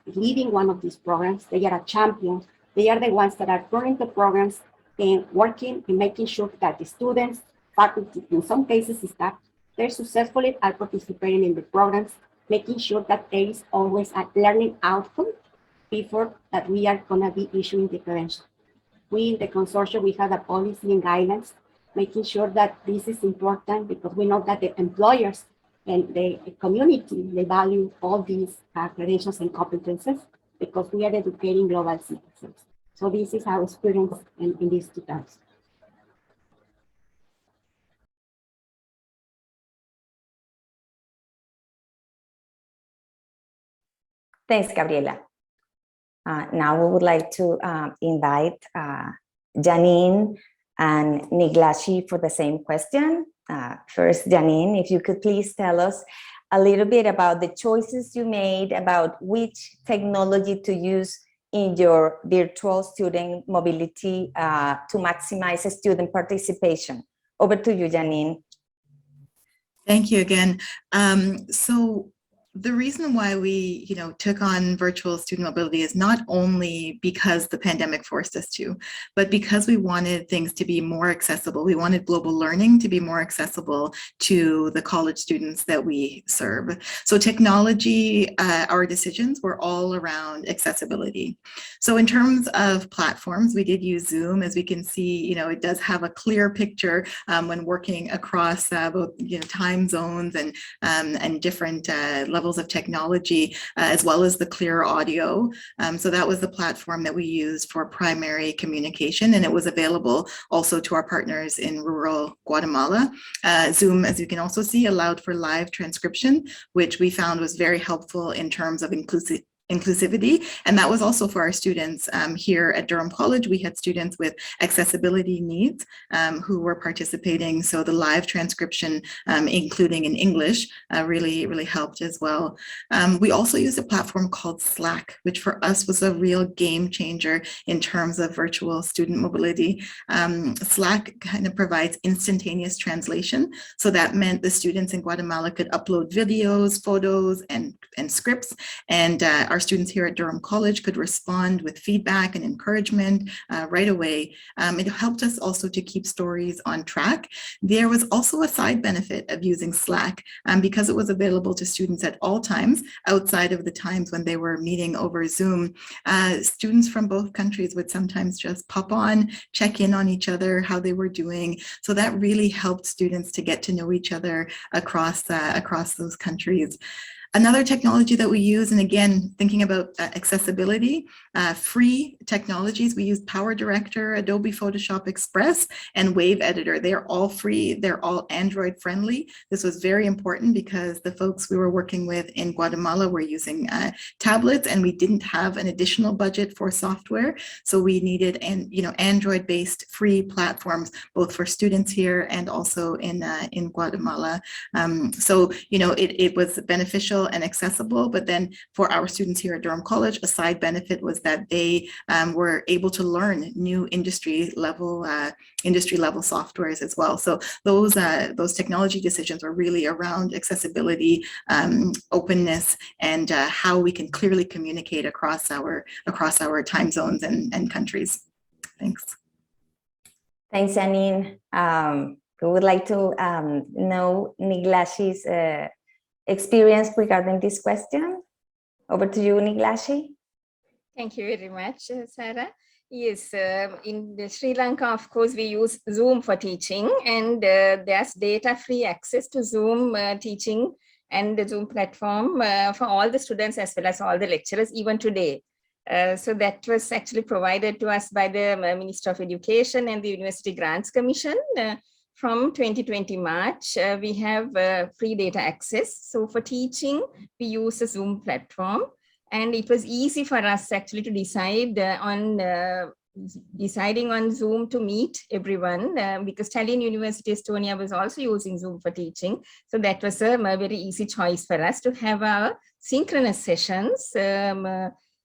leading one of these programs. They are a champion. They are the ones that are running the programs and working and making sure that the students, faculty, in some cases staff, they successfully are participating in the programs, making sure that there is always a learning outcome before that we are going to be issuing the credential. We in the consortium, we have a policy and guidance, making sure that this is important because we know that the employers and the community, they value all these credentials and competences because we are educating global citizens. So this is our experience in these 2 terms. Thanks, Gabriela. Now we would like to invite Janine and Neelakshi for the same question. First, Janine, if you could please tell us a little bit about the choices you made about which technology to use in your virtual student mobility to maximize student participation. Over to you, Janine. Thank you again. So the reason why we, took on virtual student mobility is not only because the pandemic forced us to, but because we wanted things to be more accessible. We wanted global learning to be more accessible to the college students that we serve. So technology, our decisions were all around accessibility. So in terms of platforms, we did use Zoom. As we can see, it does have a clear picture when working across both time zones and different levels of technology, as well as the clear audio. So that was the platform that we used for primary communication, and it was available also to our partners in rural Guatemala. Zoom, as you can also see, allowed for live transcription, which we found was very helpful in terms of inclusivity, and that was also for our students here at Durham College. We had students with accessibility needs who were participating, so the live transcription, including in English, really helped as well. We also used a platform called Slack, which for us was a real game changer in terms of virtual student mobility. Slack kind of provides instantaneous translation, so that meant the students in Guatemala could upload videos, photos, and scripts, and our students here at Durham College could respond with feedback and encouragement right away. It helped us also to keep stories on track. There was also a side benefit of using Slack because it was available to students at all times outside of the times when they were meeting over Zoom. Students from both countries would sometimes just pop on, check in on each other, how they were doing. So that really helped students to get to know each other across those countries. Another technology that we use, and again, thinking about accessibility, free technologies, we use PowerDirector, Adobe Photoshop Express, and Wave Editor. They're all free. They're all Android friendly. This was very important because the folks we were working with in Guatemala were using tablets, and we didn't have an additional budget for software. So we needed Android-based free platforms, both for students here and also in Guatemala. So it was beneficial and accessible, but then for our students here at Durham College, a side benefit was that they were able to learn new industry level softwares as well. So those technology decisions were really around accessibility, openness, and how we can clearly communicate across our time zones and countries. Thanks. Thanks, Janine. We would like to know Neelakshi's experience regarding this question. Over to you, Neelakshi. Thank you very much, Sarah. Yes, in Sri Lanka, of course, we use Zoom for teaching, and there's data-free access to Zoom teaching and the Zoom platform for all the students as well as all the lecturers, even today. So that was actually provided to us by the Ministry of Education and the University Grants Commission. From 2020 March, we have free data access. So for teaching, we use a Zoom platform, and it was easy for us actually to decide deciding on Zoom to meet everyone because Tallinn University Estonia was also using Zoom for teaching. So that was a very easy choice for us to have our synchronous sessions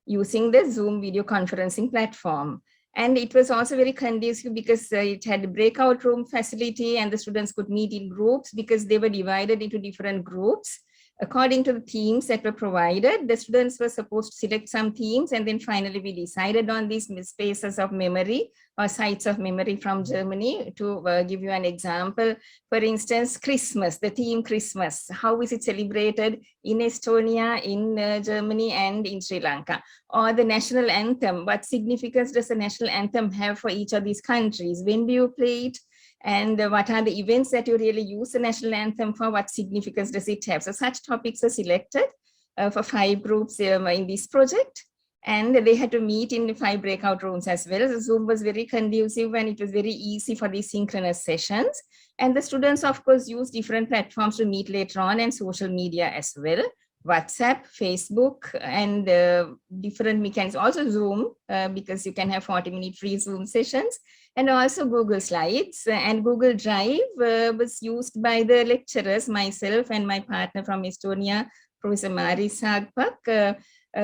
using the Zoom video conferencing platform. And it was also very conducive because it had a breakout room facility and the students could meet in groups because they were divided into different groups. According to the themes that were provided, the students were supposed to select some themes, and then finally we decided on these spaces of memory or sites of memory from Germany. To give you an example, for instance, Christmas, the theme Christmas. How is it celebrated in Estonia, in Germany, and in Sri Lanka? Or the national anthem, what significance does the national anthem have for each of these countries? When do you play it? And what are the events that you really use the national anthem for? What significance does it have? So such topics are selected for 5 groups in this project. And they had to meet in 5 breakout rooms as well. So Zoom was very conducive and it was very easy for these synchronous sessions. And the students, of course, use different platforms to meet later on, and social media as well. WhatsApp, Facebook, and different mechanisms. Also Zoom, because you can have 40-minute free Zoom sessions, and also Google Slides. And Google Drive was used by the lecturers, myself and my partner from Estonia, Professor Mari Sagpak.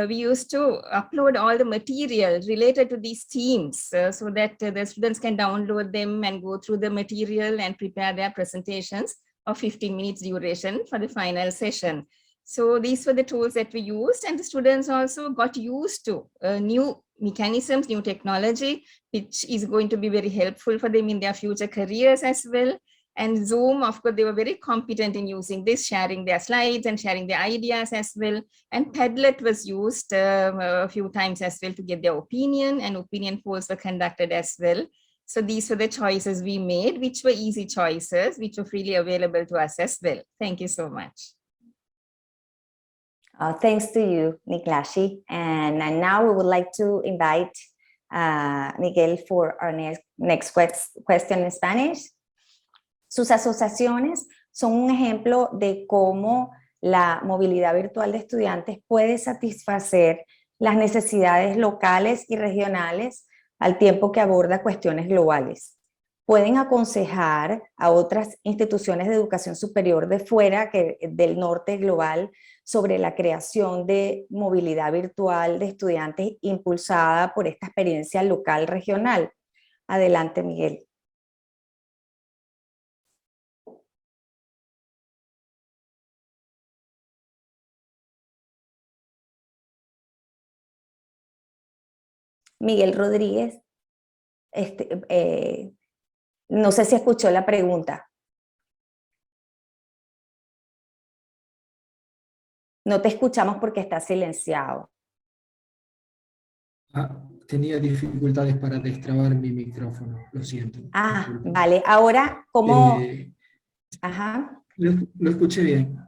We used to upload all the material related to these themes so that the students can download them and go through the material and prepare their presentations of 15 minutes duration for the final session. So these were the tools that we used, and the students also got used to new mechanisms, new technology, which is going to be very helpful for them in their future careers as well. And Zoom, of course, they were very competent in using this, sharing their slides and sharing their ideas as well. And Padlet was used a few times as well to get their opinion, and opinion polls were conducted as well. So these were the choices we made, which were easy choices, which were freely available to us as well. Thank you so much. Thanks to you, Neelakshi. And now we would like to invite Miguel for our next question in Spanish. Sus asociaciones son un ejemplo de cómo la movilidad virtual de estudiantes puede satisfacer las necesidades locales y regionales al tiempo que aborda cuestiones globales. Pueden aconsejar a otras instituciones de educación superior de fuera del norte global sobre la creación de movilidad virtual de estudiantes impulsada por esta experiencia local regional. Adelante, Miguel. Miguel Rodriguez, no sé si escuchó la pregunta. No te escuchamos porque está silenciado. Tenía dificultades para destrabar mi micrófono, lo siento. Disculpen. Vale. Ahora, ¿cómo? Ajá. Lo escuché bien.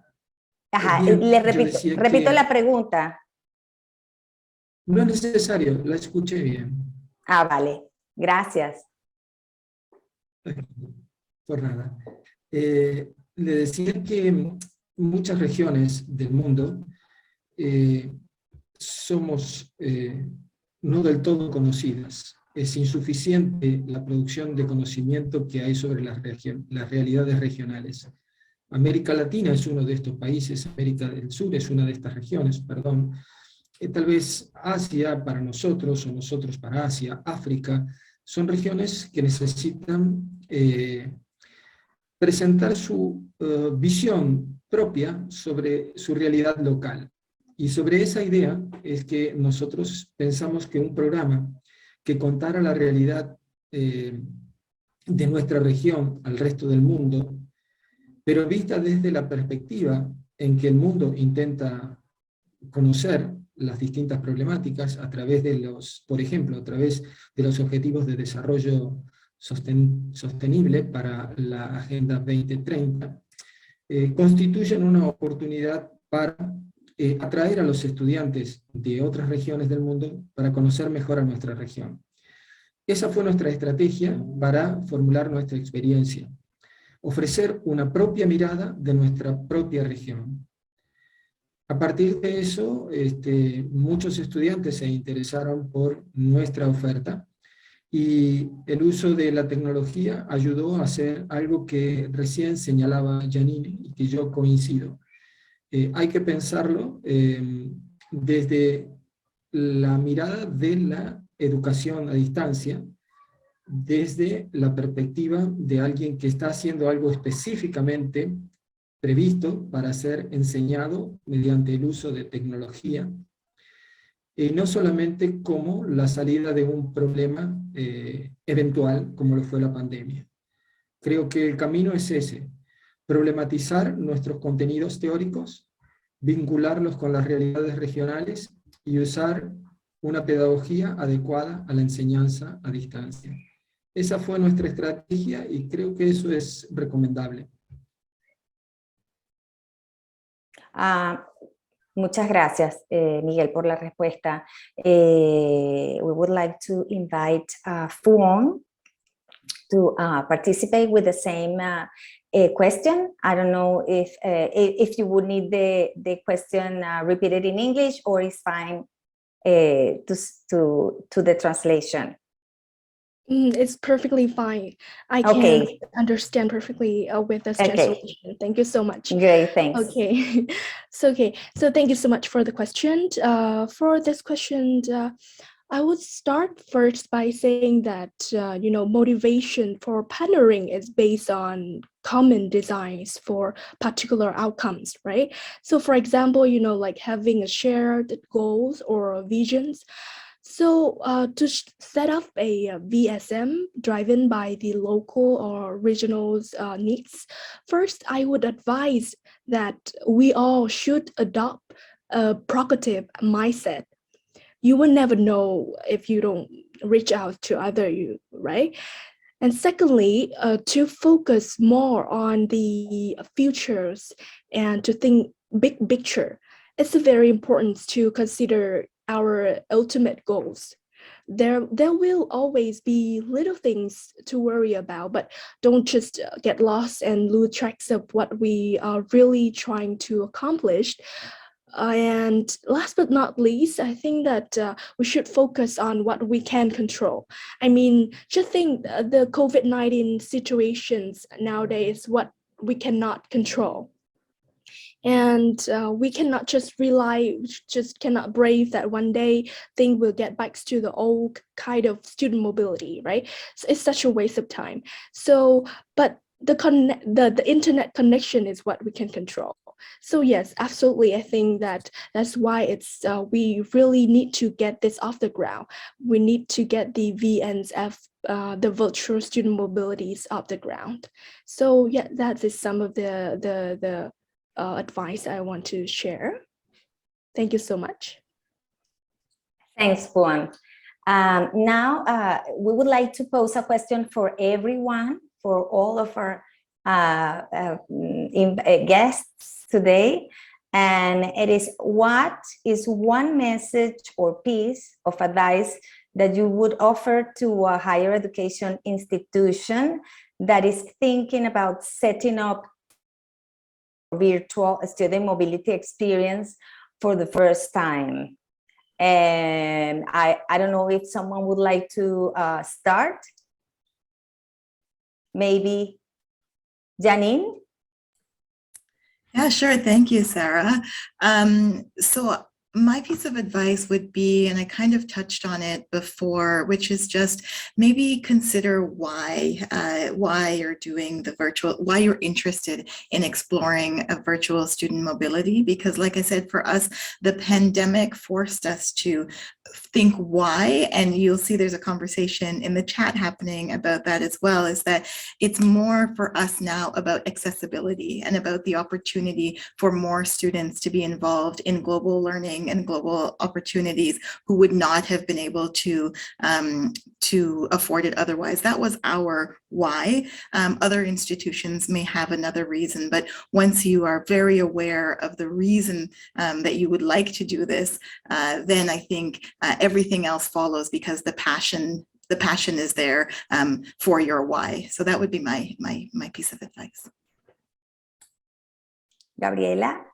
Ajá, Bien, le repito la pregunta. No es necesario, la escuché bien. Vale. Gracias. Por nada. Le decía que muchas regiones del mundo somos no del todo conocidas. Es insuficiente la producción de conocimiento que hay sobre las realidades regionales. América Latina es uno de estos países, América del Sur es una de estas regiones, perdón. Tal vez Asia para nosotros, o nosotros para Asia, África, son regiones que necesitan presentar su visión propia sobre su realidad local. Y sobre esa idea es que nosotros pensamos que un programa que contara la realidad de nuestra región al resto del mundo, pero vista desde la perspectiva en que el mundo intenta conocer las distintas problemáticas a través de por ejemplo, a través de los objetivos de desarrollo sostenible para la Agenda 2030, constituyen una oportunidad para atraer a los estudiantes de otras regiones del mundo para conocer mejor a nuestra región. Esa fue nuestra estrategia para formular nuestra experiencia, ofrecer una propia mirada de nuestra propia región. A partir de eso, muchos estudiantes se interesaron por nuestra oferta, y el uso de la tecnología ayudó a hacer algo que recién señalaba Janine, y que yo coincido. Hay que pensarlo desde la mirada de la educación a distancia, desde la perspectiva de alguien que está haciendo algo específicamente previsto para ser enseñado mediante el uso de tecnología, y no solamente como la salida de un problema eventual como lo fue la pandemia. Creo que el camino es ese: problematizar nuestros contenidos teóricos, vincularlos con las realidades regionales y usar una pedagogía adecuada a la enseñanza a distancia. Esa fue nuestra estrategia y creo que eso es recomendable. Muchas gracias, Miguel, por la respuesta. We would like to invite Phuong to participate with the same question. I don't know if you would need the question repeated in English, or it's fine to the translation. It's perfectly fine. I can understand perfectly with this translation. Thank you so much. Great, thanks. Okay, so thank you so much for the question. For this question, I would start first by saying that motivation for partnering is based on common designs for particular outcomes, right? So, for example, like having a shared goals or visions. So to set up a VSM driven by the local or regional's needs, first I would advise that we all should adopt a proactive mindset. You will never know if you don't reach out to other you, right? And secondly, to focus more on the futures and to think big picture. It's very important to consider our ultimate goals. There will always be little things to worry about, but don't just get lost and lose track of what we are really trying to accomplish. And last but not least, I think that we should focus on what we can control. I mean, just think the COVID-19 situations nowadays, what we cannot control. And we cannot just cannot brave that one day things will get back to the old kind of student mobility, right? So it's such a waste of time. So, but the internet connection is what we can control. So yes, absolutely. I think that's why it's we really need to get this off the ground. We need to get the VNSF, the virtual student mobilities off the ground. So yeah, that is some of the advice I want to share. Thank you so much. Thanks, Phuong. Now, we would like to pose a question for everyone, for all of our guests today. And it is, what is one message or piece of advice that you would offer to a higher education institution that is thinking about setting up virtual student mobility experience for the first time? And I don't know if someone would like to start. Maybe Janine? Yeah, sure. Thank you, Sarah. So my piece of advice would be, and I kind of touched on it before, which is just maybe consider why you're doing the virtual, why you're interested in exploring a virtual student mobility. Because like I said, for us, the pandemic forced us to think why, and you'll see there's a conversation in the chat happening about that as well, is that it's more for us now about accessibility and about the opportunity for more students to be involved in global learning and global opportunities who would not have been able to afford it otherwise. That was our why. Other institutions may have another reason, but once you are very aware of the reason that you would like to do this, then I think everything else follows, because the passion is there for your why. So that would be my piece of advice. Gabriela?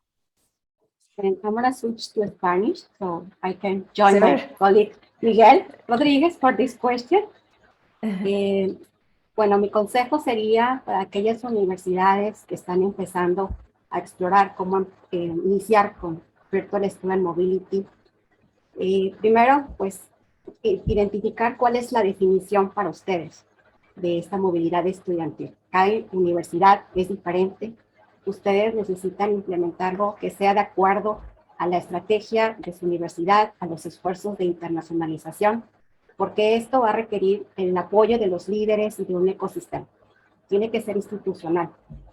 And I'm going to switch to Spanish so I can join my colleague Miguel Rodriguez for this question. Bueno, mi consejo sería para aquellas universidades que están empezando a explorar cómo iniciar con Virtual Student Mobility. Primero, pues, identificar cuál es la definición para ustedes de esta movilidad estudiantil. Cada universidad es diferente. ustedes necesitan implementar algo que sea de acuerdo a la estrategia de su universidad, a los esfuerzos de internacionalización, porque esto va a requerir el apoyo de los líderes y de un ecosistema. Tiene que ser institucional,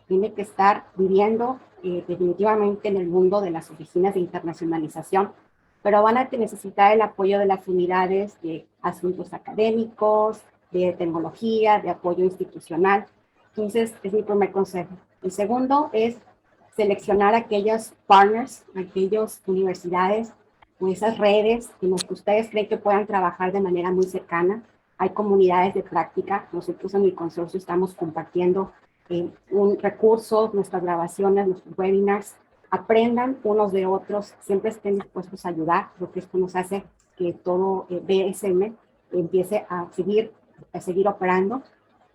tiene que estar viviendo definitivamente en el mundo de las oficinas de internacionalización, pero van a necesitar el apoyo de las unidades de asuntos académicos, de tecnología, de apoyo institucional. Entonces, es mi primer consejo. El segundo es seleccionar aquellos partners, aquellas universidades o esas redes en las que ustedes creen que puedan trabajar de manera muy cercana. Hay comunidades de práctica. Nosotros en el consorcio estamos compartiendo recursos, nuestras grabaciones, nuestros webinars. Aprendan unos de otros, siempre estén dispuestos a ayudar, porque esto nos hace que todo BSM empiece a seguir operando.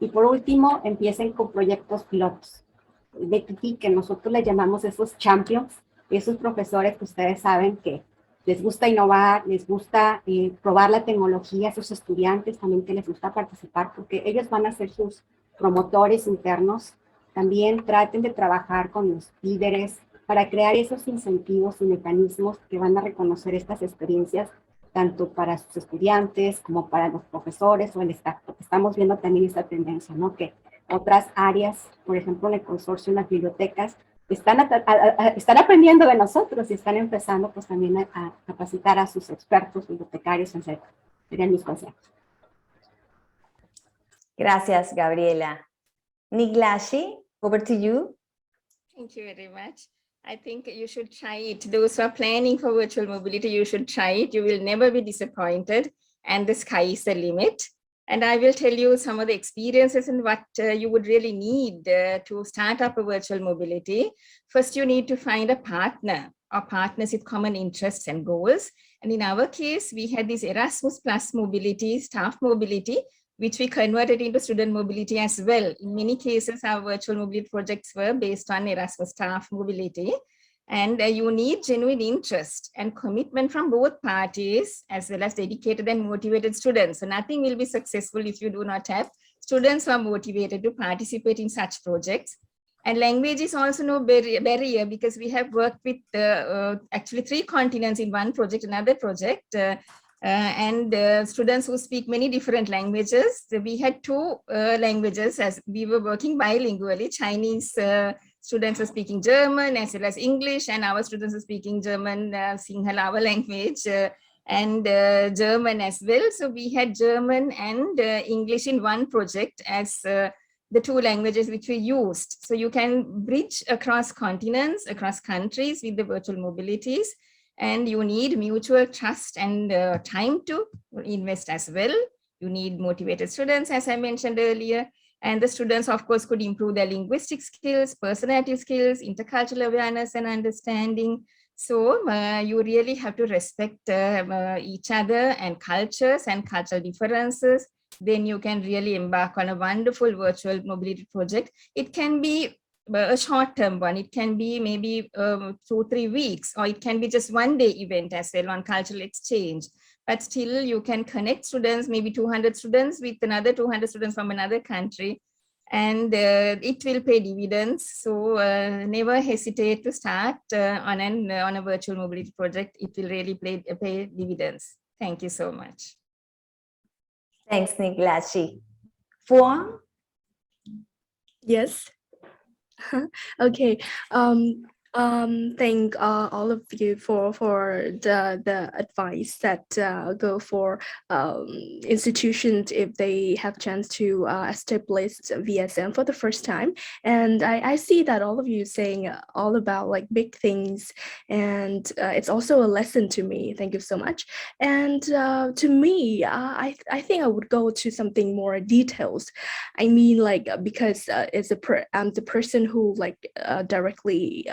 Y por último, empiecen con proyectos pilotos. Que nosotros les llamamos esos champions, esos profesores que ustedes saben que les gusta innovar, les gusta probar la tecnología, esos estudiantes también que les gusta participar, porque ellos van a ser sus promotores internos. También traten de trabajar con los líderes para crear esos incentivos y mecanismos que van a reconocer estas experiencias, tanto para sus estudiantes como para los profesores o el staff, porque estamos viendo también esta tendencia, ¿no? Que otras áreas, por ejemplo, en el consorcio, en las bibliotecas, están aprendiendo de nosotros y están empezando pues también a capacitar a sus expertos bibliotecarios, etc. Serían mis consejos. Gracias, Gabriela. Neelakshi, over to you. Thank you very much. I think you should try it. Those who are planning for virtual mobility, you should try it. You will never be disappointed, and the sky is the limit. And I will tell you some of the experiences and what you would really need to start up a virtual mobility. First, you need to find a partner or partners with common interests and goals. And in our case, we had this Erasmus Plus mobility, staff mobility, which we converted into student mobility as well. In many cases, our virtual mobility projects were based on Erasmus staff mobility. And you need genuine interest and commitment from both parties, as well as dedicated and motivated students. So nothing will be successful if you do not have students who are motivated to participate in such projects. And language is also no barrier, because we have worked with actually 3 continents in one project, another project. And students who speak many different languages. So we had 2 languages as we were working bilingually. Chinese students were speaking German as well as English, and our students are speaking German, Sinhala, our language, and German as well. So we had German and English in one project as the 2 languages which we used. So you can bridge across continents, across countries with the virtual mobilities. And you need mutual trust and time to invest as well. You need motivated students, as I mentioned earlier. And the students, of course, could improve their linguistic skills, personality skills, intercultural awareness and understanding. So you really have to respect each other and cultures and cultural differences. Then you can really embark on a wonderful virtual mobility project. It can be a short-term one. It can be maybe 2-3 weeks, or it can be just one-day event as well on cultural exchange. But still you can connect students, maybe 200 students with another 200 students from another country, and it will pay dividends. So never hesitate to start on a virtual mobility project. It will really pay dividends. Thank you so much. Thanks, Neelakshi. Phuong? Yes. Okay. Thank all of you for the advice that go for institutions if they have chance to establish VSM for the first time. And I see that all of you saying all about like big things, and it's also a lesson to me. Thank you so much. And to me, I think I would go to something more details. I mean, like, because I'm the person who like directly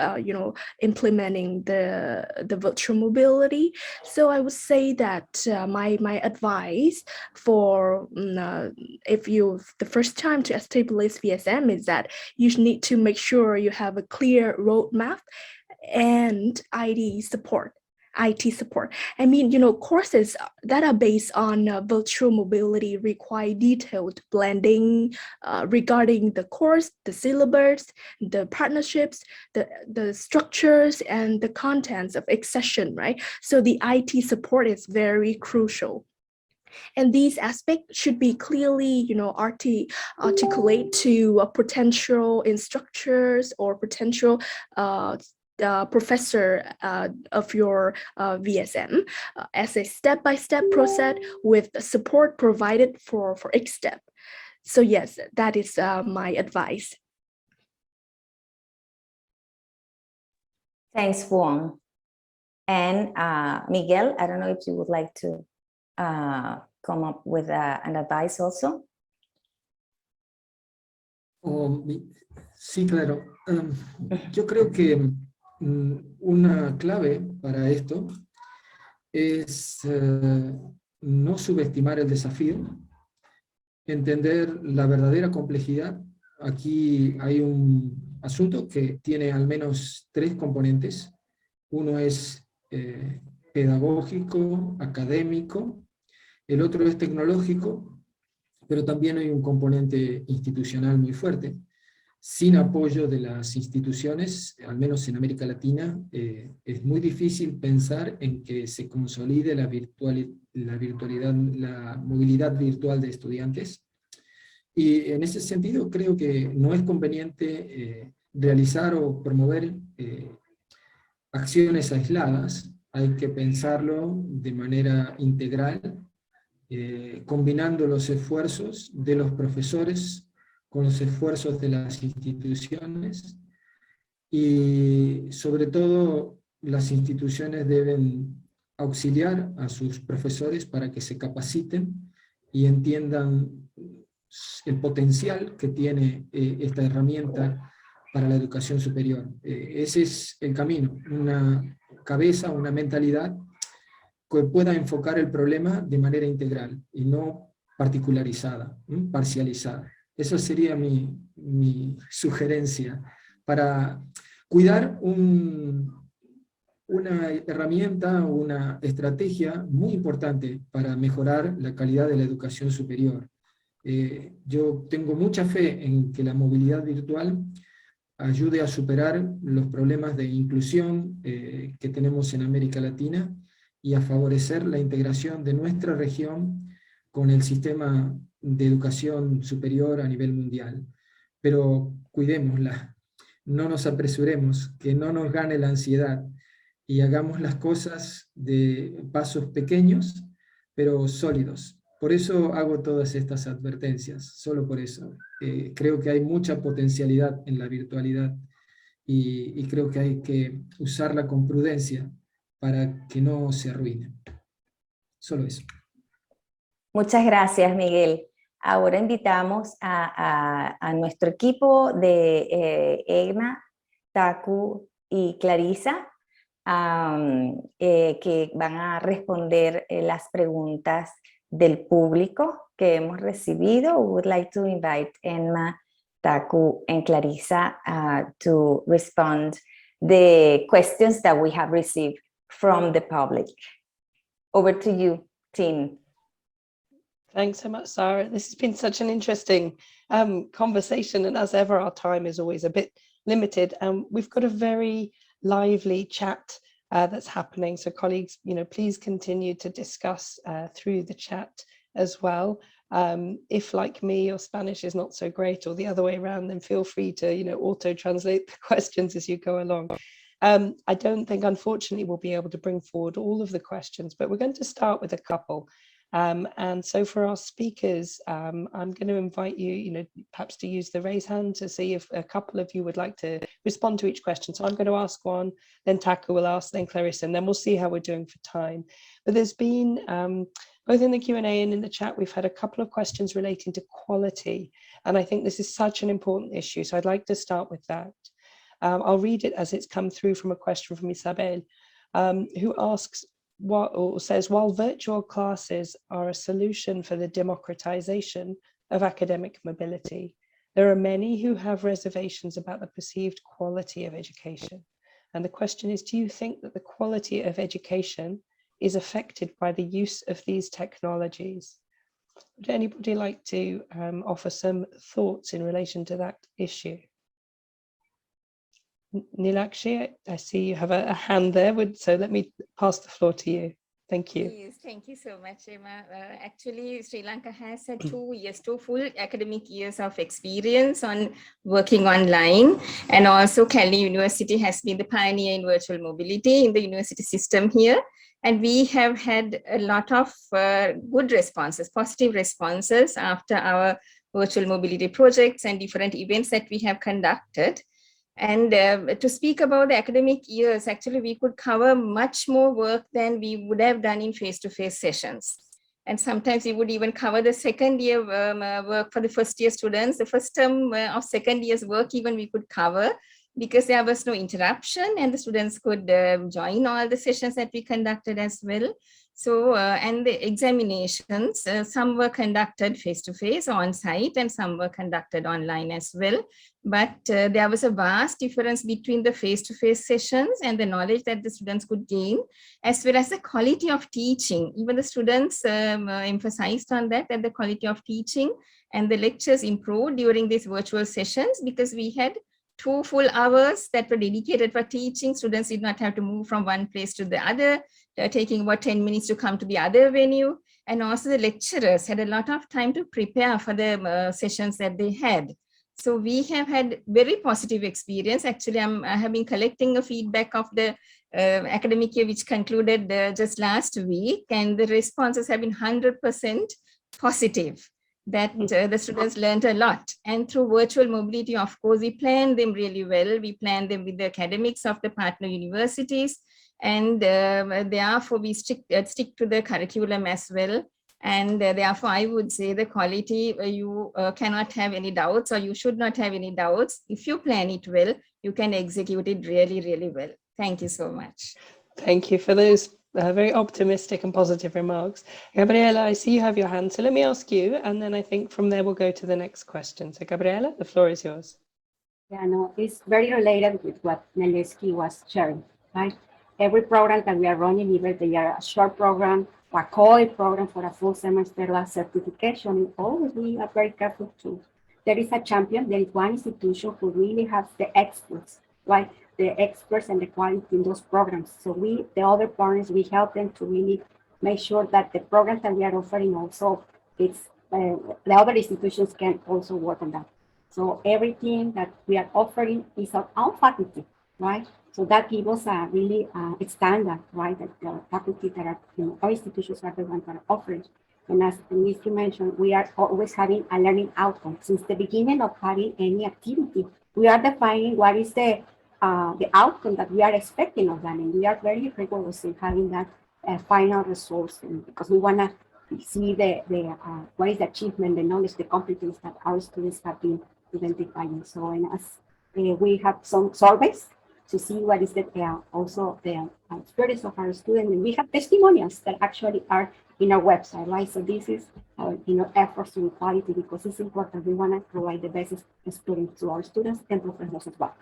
implementing the virtual mobility. So I would say that my advice for if you the first time to establish VSM is that you need to make sure you have a clear roadmap and ID support. IT support. I mean, courses that are based on virtual mobility require detailed blending regarding the course, the syllabus, the partnerships, the structures, and the contents of each session, right? So the IT support is very crucial. And these aspects should be clearly, articulate to potential instructors or potential professor of your VSM as a step-by-step process with support provided for each step. So yes, that is my advice. Thanks, Phuong. And Miguel, I don't know if you would like to come up with an advice also. Sí, claro. Yo creo que una clave para esto es no subestimar el desafío, entender la verdadera complejidad. Aquí hay un asunto que tiene al menos 3 componentes. Uno es pedagógico, académico, el otro es tecnológico, pero también hay un componente institucional muy fuerte. Sin apoyo de las instituciones, al menos en América Latina, es muy difícil pensar en que se consolide la movilidad virtual de estudiantes. Y en ese sentido creo que no es conveniente realizar o promover acciones aisladas. Hay que pensarlo de manera integral, combinando los esfuerzos de los profesores con los esfuerzos de las instituciones, y sobre todo las instituciones deben auxiliar a sus profesores para que se capaciten y entiendan el potencial que tiene esta herramienta para la educación superior. Ese es el camino, una cabeza, una mentalidad que pueda enfocar el problema de manera integral y no particularizada, parcializada. Esa sería mi sugerencia para cuidar una herramienta, una estrategia muy importante para mejorar la calidad de la educación superior. Yo tengo mucha fe en que la movilidad virtual ayude a superar los problemas de inclusión que tenemos en América Latina y a favorecer la integración de nuestra región con el sistema de educación superior a nivel mundial. Pero cuidémosla, no nos apresuremos, que no nos gane la ansiedad, y hagamos las cosas de pasos pequeños, pero sólidos. Por eso hago todas estas advertencias, solo por eso. Creo que hay mucha potencialidad en la virtualidad, y creo que hay que usarla con prudencia para que no se arruine. Solo eso. Muchas gracias, Miguel. Ahora invitamos a nuestro equipo de Emma, Taku y Clarisa, que van a responder las preguntas del público que hemos recibido. We would like to invite Emma, Taku, and Clarisa to respond the questions that we have received from the public. Over to you, team. Thanks so much, Sarah. This has been such an interesting conversation, and as ever, our time is always a bit limited. We've got a very lively chat that's happening. So colleagues, please continue to discuss through the chat as well. If, like me, your Spanish is not so great, or the other way around, then feel free to, auto-translate the questions as you go along. I don't think, unfortunately, we'll be able to bring forward all of the questions, but we're going to start with a couple. And so for our speakers, I'm going to invite you, perhaps to use the raise hand to see if a couple of you would like to respond to each question. So I'm going to ask one, then Taku will ask, then Clarissa, and then we'll see how we're doing for time. But there's been, both in the Q&A and in the chat, we've had a couple of questions relating to quality. And I think this is such an important issue. So I'd like to start with that. I'll read it as it's come through from a question from Isabel, who asks, says, while virtual classes are a solution for the democratization of academic mobility, there are many who have reservations about the perceived quality of education. And the question is, do you think that the quality of education is affected by the use of these technologies? Would anybody like to offer some thoughts in relation to that issue? Neelakshi, I see you have a hand there, so let me pass the floor to you. Thank you. Yes, thank you so much, Emma. Actually, Sri Lanka has had 2 years, 2 full academic years of experience on working online. And also Kelaniya University has been the pioneer in virtual mobility in the university system here. And we have had a lot of good responses, positive responses after our virtual mobility projects and different events that we have conducted. And to speak about the academic years, actually, we could cover much more work than we would have done in face-to-face sessions. And sometimes we would even cover the second year work for the first year students. The first term of second year's work even we could cover because there was no interruption and the students could join all the sessions that we conducted as well. So, and the examinations, some were conducted face-to-face on-site and some were conducted online as well. But there was a vast difference between the face-to-face sessions and the knowledge that the students could gain, as well as the quality of teaching. Even the students emphasized on that the quality of teaching and the lectures improved during these virtual sessions because we had 2 full hours that were dedicated for teaching. Students did not have to move from one place to the other, taking about 10 minutes to come to the other venue. And also the lecturers had a lot of time to prepare for the sessions that they had. So we have had very positive experience. Actually, I have been collecting a feedback of the academic year, which concluded just last week. And the responses have been 100% positive. That the students learned a lot. And through virtual mobility, of course, we planned them really well. We planned them with the academics of the partner universities. And therefore, we stick to the curriculum as well. And therefore, I would say the quality, you cannot have any doubts, or you should not have any doubts. If you plan it well, you can execute it really, really well. Thank you so much. Thank you for those very optimistic and positive remarks. Gabriela, I see you have your hand. So let me ask you, and then I think from there we'll go to the next question. So Gabriela, the floor is yours. Yeah, no, it's very related with what Neelakshi was sharing, right? Every program that we are running, either they are a short program or a co-ed program for a full semester last certification, always we are very careful to. There is a champion, there is one institution who really has the experts, right? The experts and the quality in those programs. So we, the other partners, we help them to really make sure that the programs that we are offering also, it's the other institutions can also work on that. So everything that we are offering is our own faculty, right? So that gives us a really standard, right? That the faculty that are, our institutions are the ones that are offering. And as Neelakshi mentioned, we are always having a learning outcome. Since the beginning of having any activity, we are defining what is the outcome that we are expecting of that. And we are very rigorous in having that final results, because we want to see what is the achievement, the knowledge, the competence that our students have been identifying. So, and as we have some surveys to see what is also the experience of our students, and we have testimonials that actually are in our website, right? So this is our efforts in quality, because it's important. We want to provide the best experience to our students and professors as well.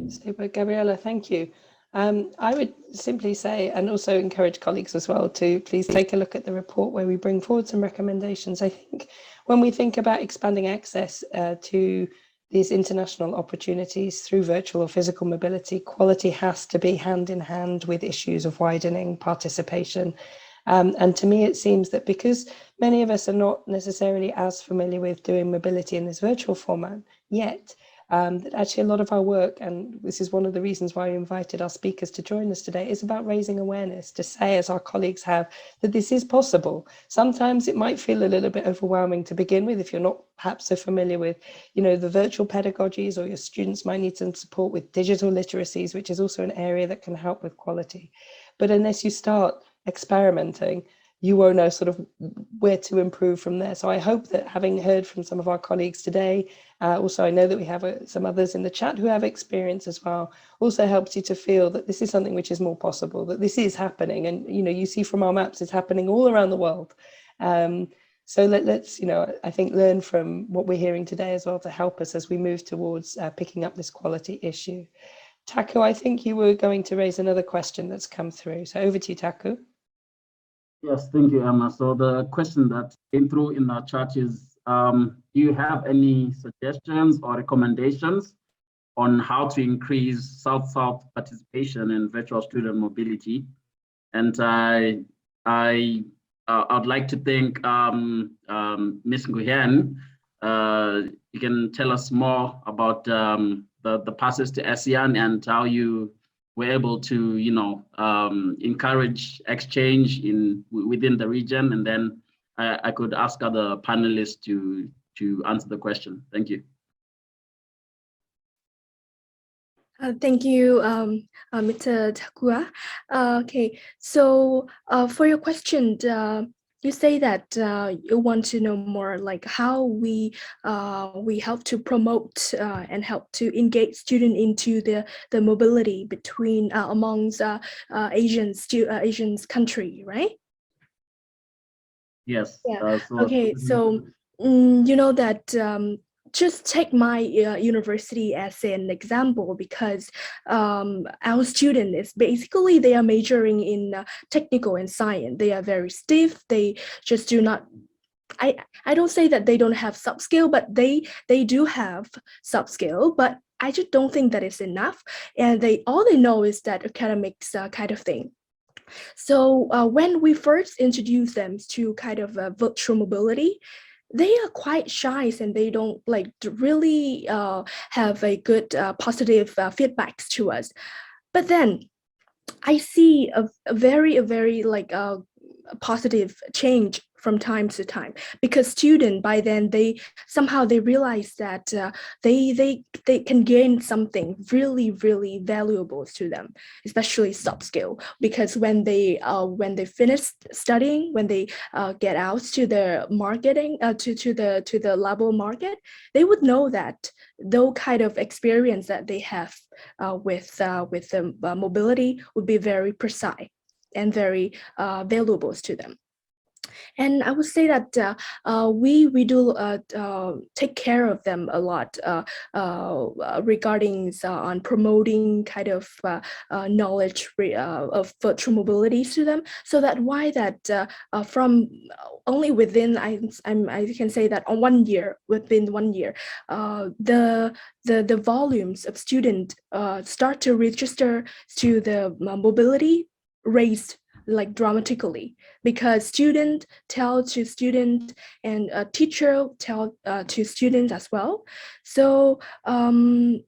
Super, Gabriela, thank you. I would simply say, and also encourage colleagues as well, to please take a look at the report where we bring forward some recommendations. I think when we think about expanding access to these international opportunities through virtual or physical mobility, quality has to be hand in hand with issues of widening participation. And to me, it seems that because many of us are not necessarily as familiar with doing mobility in this virtual format yet, that actually a lot of our work, and this is one of the reasons why we invited our speakers to join us today, is about raising awareness, to say, as our colleagues have, that this is possible. Sometimes it might feel a little bit overwhelming to begin with if you're not perhaps so familiar with, the virtual pedagogies, or your students might need some support with digital literacies, which is also an area that can help with quality. But unless you start experimenting, you won't know sort of where to improve from there. So I hope that, having heard from some of our colleagues today, also I know that we have some others in the chat who have experience as well, also helps you to feel that this is something which is more possible, that this is happening. And, you see from our maps, it's happening all around the world. So let's, I think, learn from what we're hearing today as well to help us as we move towards picking up this quality issue. Taku, I think you were going to raise another question that's come through. So over to you, Taku. Yes, thank you, Emma. So the question that came through in our chat is, do you have any suggestions or recommendations on how to increase South-South participation in virtual student mobility? And I'd like to thank Ms. Nguyen. You can tell us more about the passes to ASEAN and how you were able to, encourage exchange within the region. And then I could ask other panelists to answer the question. Thank you. Thank you, Mr. Takua. Okay, so for your question, you say that you want to know more like how we help to promote and help to engage students into the mobility between amongst Asian country, right? Yes. Yeah. Okay, so you know that. Just take my university as an example, because our student is basically, they are majoring in technical and science. They are very stiff. They just do not, I don't say that they don't have soft skill, but they do have soft skill, but I just don't think that is enough. And all they know is that academics kind of thing. So when we first introduce them to kind of virtual mobility, they are quite shy and they don't like to really have a good positive feedbacks to us. But then I see a very like a positive change from time to time, because students by then they realize that they can gain something really valuable to them, especially soft skill, because when they finish studying, when they get out to the marketing to the labor market, they would know that those kind of experience that they have with the mobility would be very precise and very valuable to them. And I would say that we do take care of them a lot regarding on promoting kind of knowledge of virtual mobility to them, so that from only within I can say that within 1 year, the volumes of students start to register to the mobility raised like dramatically, because student tell to student and a teacher tell to students as well. So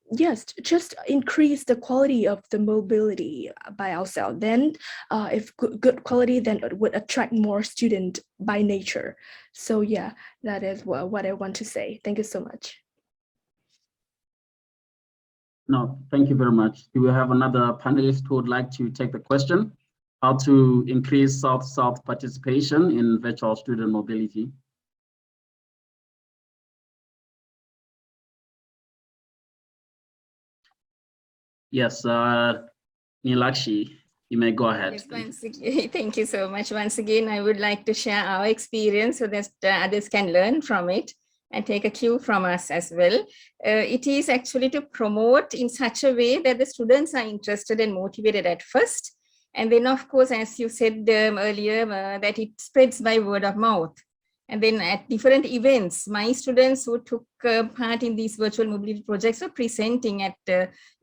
yes, just increase the quality of the mobility by ourselves. Then if good quality, then it would attract more students by nature. So yeah, that is what I want to say. Thank you so much. No, thank you very much. Do we have another panelist who would like to take the question? How to increase South-South participation in virtual student mobility? Yes, Neelakshi, you may go ahead. Yes, once again, thank you so much. Once again, I would like to share our experience so that others can learn from it and take a cue from us as well. It is actually to promote in such a way that the students are interested and motivated at first. And then, of course, as you said earlier, that it spreads by word of mouth. And then at different events, my students who took part in these virtual mobility projects were presenting at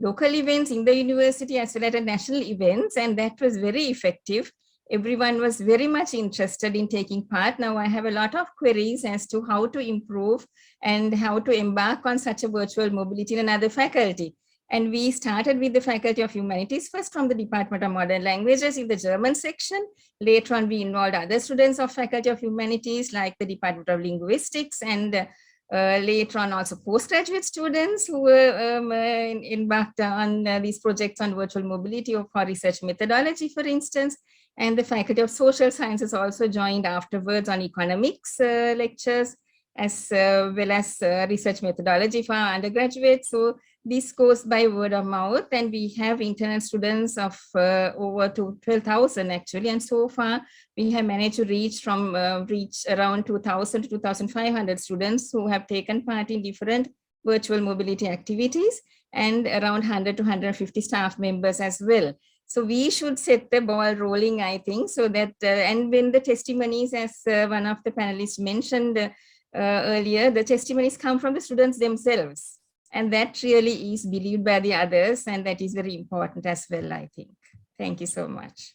local events in the university as well as at national events. And that was very effective. Everyone was very much interested in taking part. Now I have a lot of queries as to how to improve and how to embark on such a virtual mobility in another faculty. And we started with the Faculty of Humanities, first from the Department of Modern Languages in the German section. Later on, we involved other students of Faculty of Humanities, like the Department of Linguistics, and later on also postgraduate students who were embarked on these projects on virtual mobility or for research methodology, for instance. And the Faculty of Social Sciences also joined afterwards on economics lectures, as well as research methodology for our undergraduates. So this goes by word of mouth, and we have internal students of over to 12,000 actually. And so far, we have managed to reach around 2,000 to 2,500 students who have taken part in different virtual mobility activities. and around 100 to 150 staff members as well. So we should set the ball rolling, I think, so that, and when the testimonies, as one of the panelists mentioned earlier, the testimonies come from the students themselves. And that really is believed by the others, and that is very important as well, I think. Thank you so much.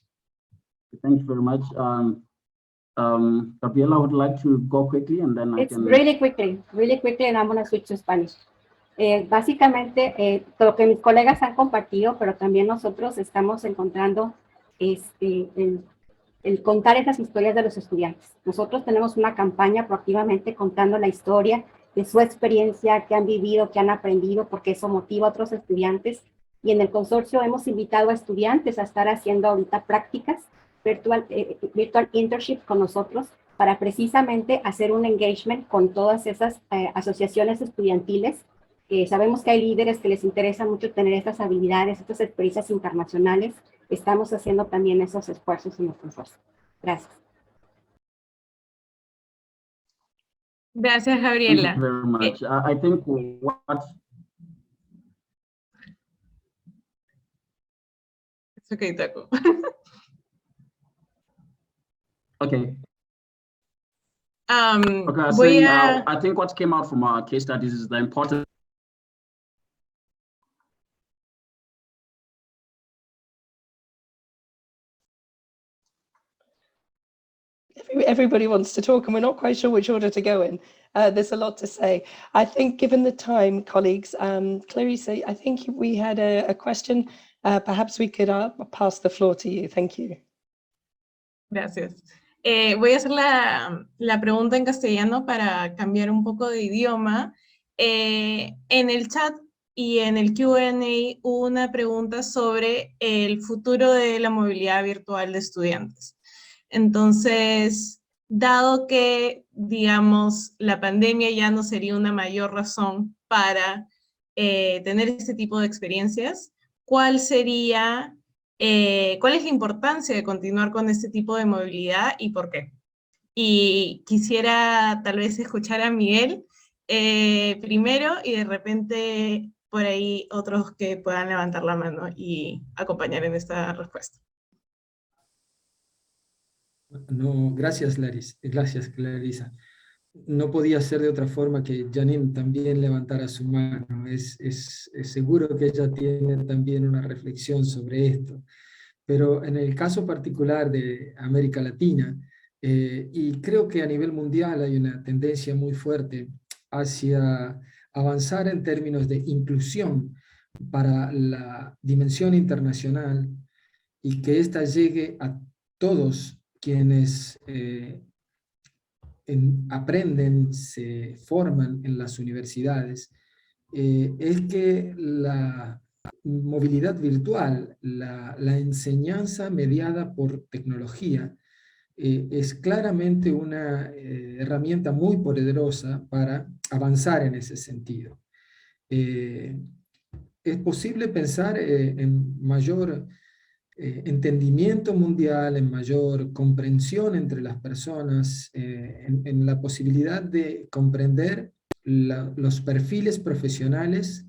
Thank you very much. Gabriela would like to go quickly, and then I can... Really quickly, and I'm going to switch to Spanish. Básicamente, lo que mis colegas han compartido, pero también nosotros estamos encontrando el contar esas historias de los estudiantes. Nosotros tenemos una campaña proactivamente contando la historia de su experiencia, que han vivido, que han aprendido, porque eso motiva a otros estudiantes. Y en el consorcio hemos invitado a estudiantes a estar haciendo ahorita prácticas, virtual internships con nosotros, para precisamente hacer un engagement con todas esas asociaciones estudiantiles. Sabemos que hay líderes que les interesa mucho tener estas habilidades, estas experiencias internacionales. Estamos haciendo también esos esfuerzos en el consorcio. Gracias. Gracias, Gabriela. Thank you very much. I think what... It's okay, Taku. Okay. Okay, I think what came out from our case studies is the importance. Everybody wants to talk and we're not quite sure which order to go in. There's a lot to say. I think given the time, colleagues, Clarisa, I think we had a question. Perhaps we could pass the floor to you. Thank you. Gracias. Voy a hacer la pregunta en castellano para cambiar un poco de idioma. En el chat y en el Q&A hubo una pregunta sobre el futuro de la movilidad virtual de estudiantes. Entonces, dado que, digamos, la pandemia ya no sería una mayor razón para tener este tipo de experiencias, ¿cuál es la importancia de continuar con este tipo de movilidad y por qué? Y quisiera tal vez escuchar a Miguel primero y de repente por ahí otros que puedan levantar la mano y acompañar en esta respuesta. No, gracias, Clarisa. No podía ser de otra forma que Janine también levantara su mano. Es seguro que ella tiene también una reflexión sobre esto. Pero en el caso particular de América Latina, y creo que a nivel mundial hay una tendencia muy fuerte hacia avanzar en términos de inclusión para la dimensión internacional y que ésta llegue a todos quienes aprenden, se forman en las universidades, es que la movilidad virtual, la enseñanza mediada por tecnología, es claramente una herramienta muy poderosa para avanzar en ese sentido. Es posible pensar en mayor entendimiento mundial, en mayor comprensión entre las personas, en la posibilidad de comprender los perfiles profesionales,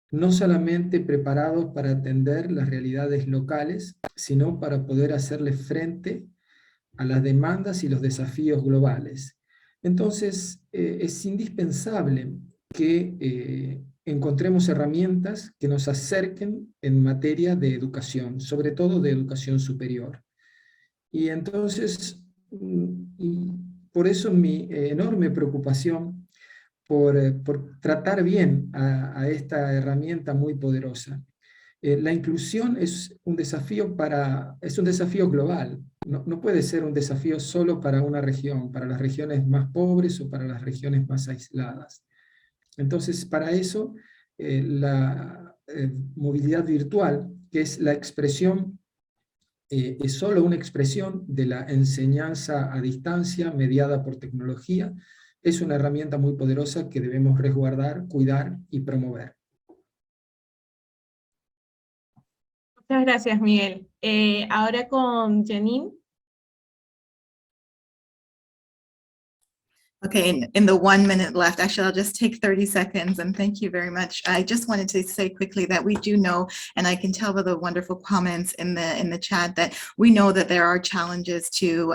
no solamente preparados para atender las realidades locales, sino para poder hacerle frente a las demandas y los desafíos globales. Entonces, es indispensable que encontremos herramientas que nos acerquen en materia de educación, sobre todo de educación superior. Y entonces, por eso mi enorme preocupación por tratar bien a esta herramienta muy poderosa. La inclusión es un desafío global. No puede ser un desafío solo para una región, para las regiones más pobres o para las regiones más aisladas. Entonces, para eso, la movilidad virtual, que es la expresión, es solo una expresión de la enseñanza a distancia mediada por tecnología, es una herramienta muy poderosa que debemos resguardar, cuidar y promover. Muchas gracias, Miguel. Ahora con Janine. Okay, in the 1 minute left, actually, I'll just take 30 seconds and thank you very much. I just wanted to say quickly that we do know, and I can tell by the wonderful comments in the chat, that we know that there are challenges to,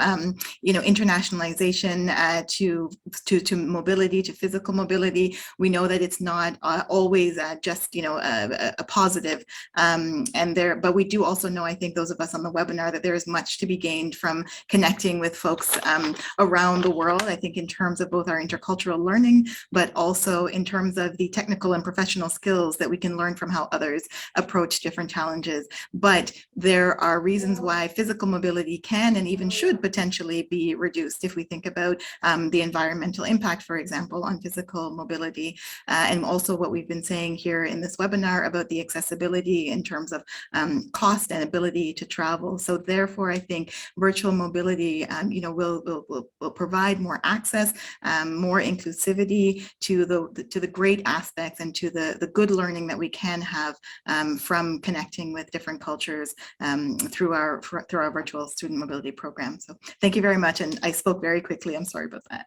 internationalization, to mobility, to physical mobility. We know that it's not always just, a positive, but we do also know, I think those of us on the webinar, that there is much to be gained from connecting with folks around the world. I think in terms of both our intercultural learning, but also in terms of the technical and professional skills that we can learn from how others approach different challenges. But there are reasons why physical mobility can and even should potentially be reduced if we think about the environmental impact, for example, on physical mobility, and also what we've been saying here in this webinar about the accessibility in terms of cost and ability to travel. So therefore, I think virtual mobility, will provide more access, more inclusivity to the great aspects and to the good learning that we can have from connecting with different cultures through our virtual student mobility program. So thank you very much, and I spoke very quickly. I'm sorry about that.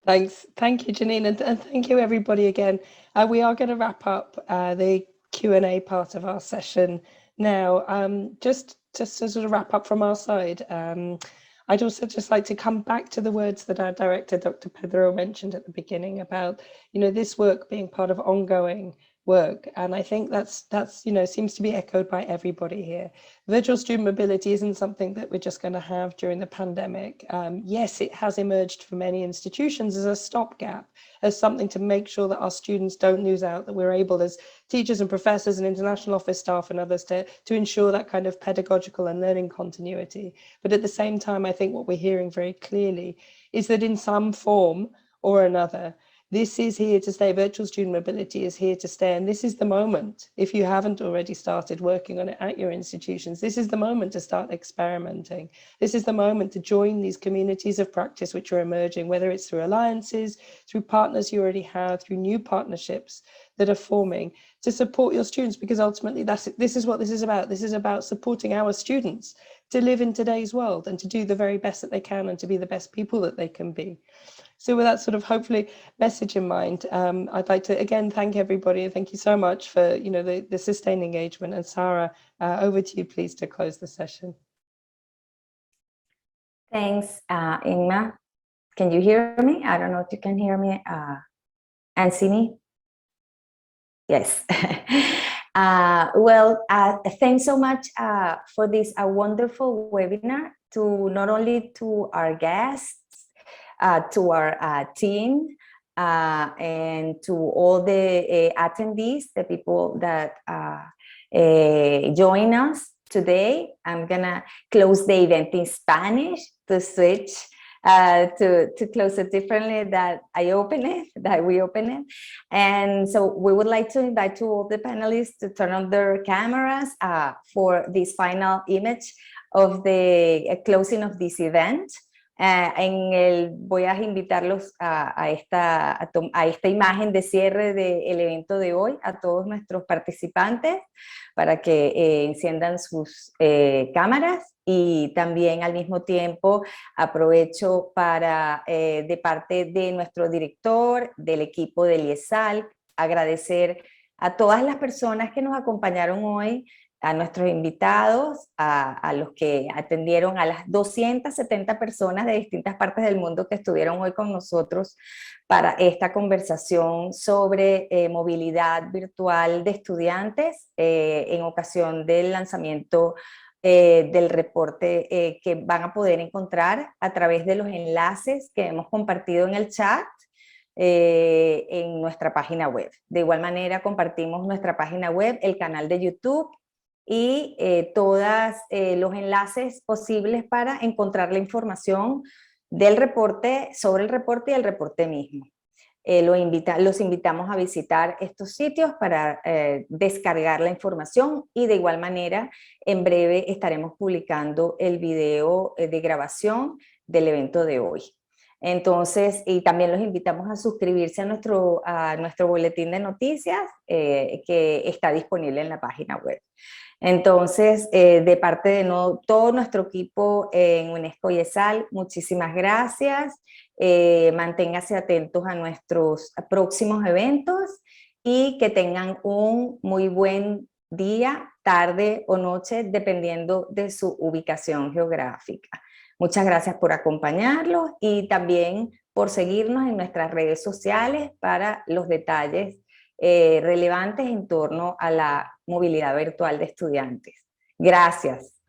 Thanks. Thank you, Janine, and thank you everybody again. We are going to wrap up the Q&A part of our session now. Just to sort of wrap up from our side, I'd also just like to come back to the words that our director, Dr. Pedro, mentioned at the beginning about, this work being part of ongoing work. And I think that's seems to be echoed by everybody here. Virtual student mobility isn't something that we're just going to have during the pandemic. Yes, it has emerged for many institutions as a stopgap, as something to make sure that our students don't lose out, that we're able as teachers and professors and international office staff and others to ensure that kind of pedagogical and learning continuity. But at the same time, I think what we're hearing very clearly is that in some form or another, this is here to stay. Virtual student mobility is here to stay. And this is the moment, if you haven't already started working on it at your institutions, this is the moment to start experimenting. This is the moment to join these communities of practice which are emerging, whether it's through alliances, through partners you already have, through new partnerships that are forming to support your students, because ultimately this is what this is about. This is about supporting our students to live in today's world and to do the very best that they can and to be the best people that they can be. So with that sort of hopefully message in mind, I'd like to again thank everybody and thank you so much for the sustained engagement. And Sarah, over to you, please, to close the session. Thanks, Emma. Can you hear me? I don't know if you can hear me. And see me? Yes. Thanks so much for this wonderful webinar, to not only to our guests, to our team, and to all the attendees, the people that join us today. I'm gonna close the event in Spanish to switch to close it differently that we open it. And so we would like to invite to all the panelists to turn on their cameras for this final image of the closing of this event. Voy a invitarlos a esta imagen de cierre del evento de hoy, a todos nuestros participantes, para que enciendan sus cámaras, y también al mismo tiempo aprovecho para, de parte de nuestro director, del equipo del IESALC, agradecer a todas las personas que nos acompañaron hoy, a nuestros invitados, a los que atendieron, a las 270 personas de distintas partes del mundo que estuvieron hoy con nosotros para esta conversación sobre movilidad virtual de estudiantes en ocasión del lanzamiento del reporte que van a poder encontrar a través de los enlaces que hemos compartido en el chat en nuestra página web. De igual manera compartimos nuestra página web, el canal de YouTube, y todos los enlaces posibles para encontrar la información del reporte, sobre el reporte y el reporte mismo. Los invitamos a visitar estos sitios para descargar la información, y de igual manera en breve estaremos publicando el video de grabación del evento de hoy. Entonces, y también los invitamos a suscribirse a nuestro boletín de noticias que está disponible en la página web. Entonces, de parte de todo nuestro equipo en UNESCO IESALC, muchísimas gracias. Manténgase atentos a nuestros próximos eventos y que tengan un muy buen día, tarde o noche, dependiendo de su ubicación geográfica. Muchas gracias por acompañarlos y también por seguirnos en nuestras redes sociales para los detalles relevantes en torno a la movilidad virtual de estudiantes. Gracias.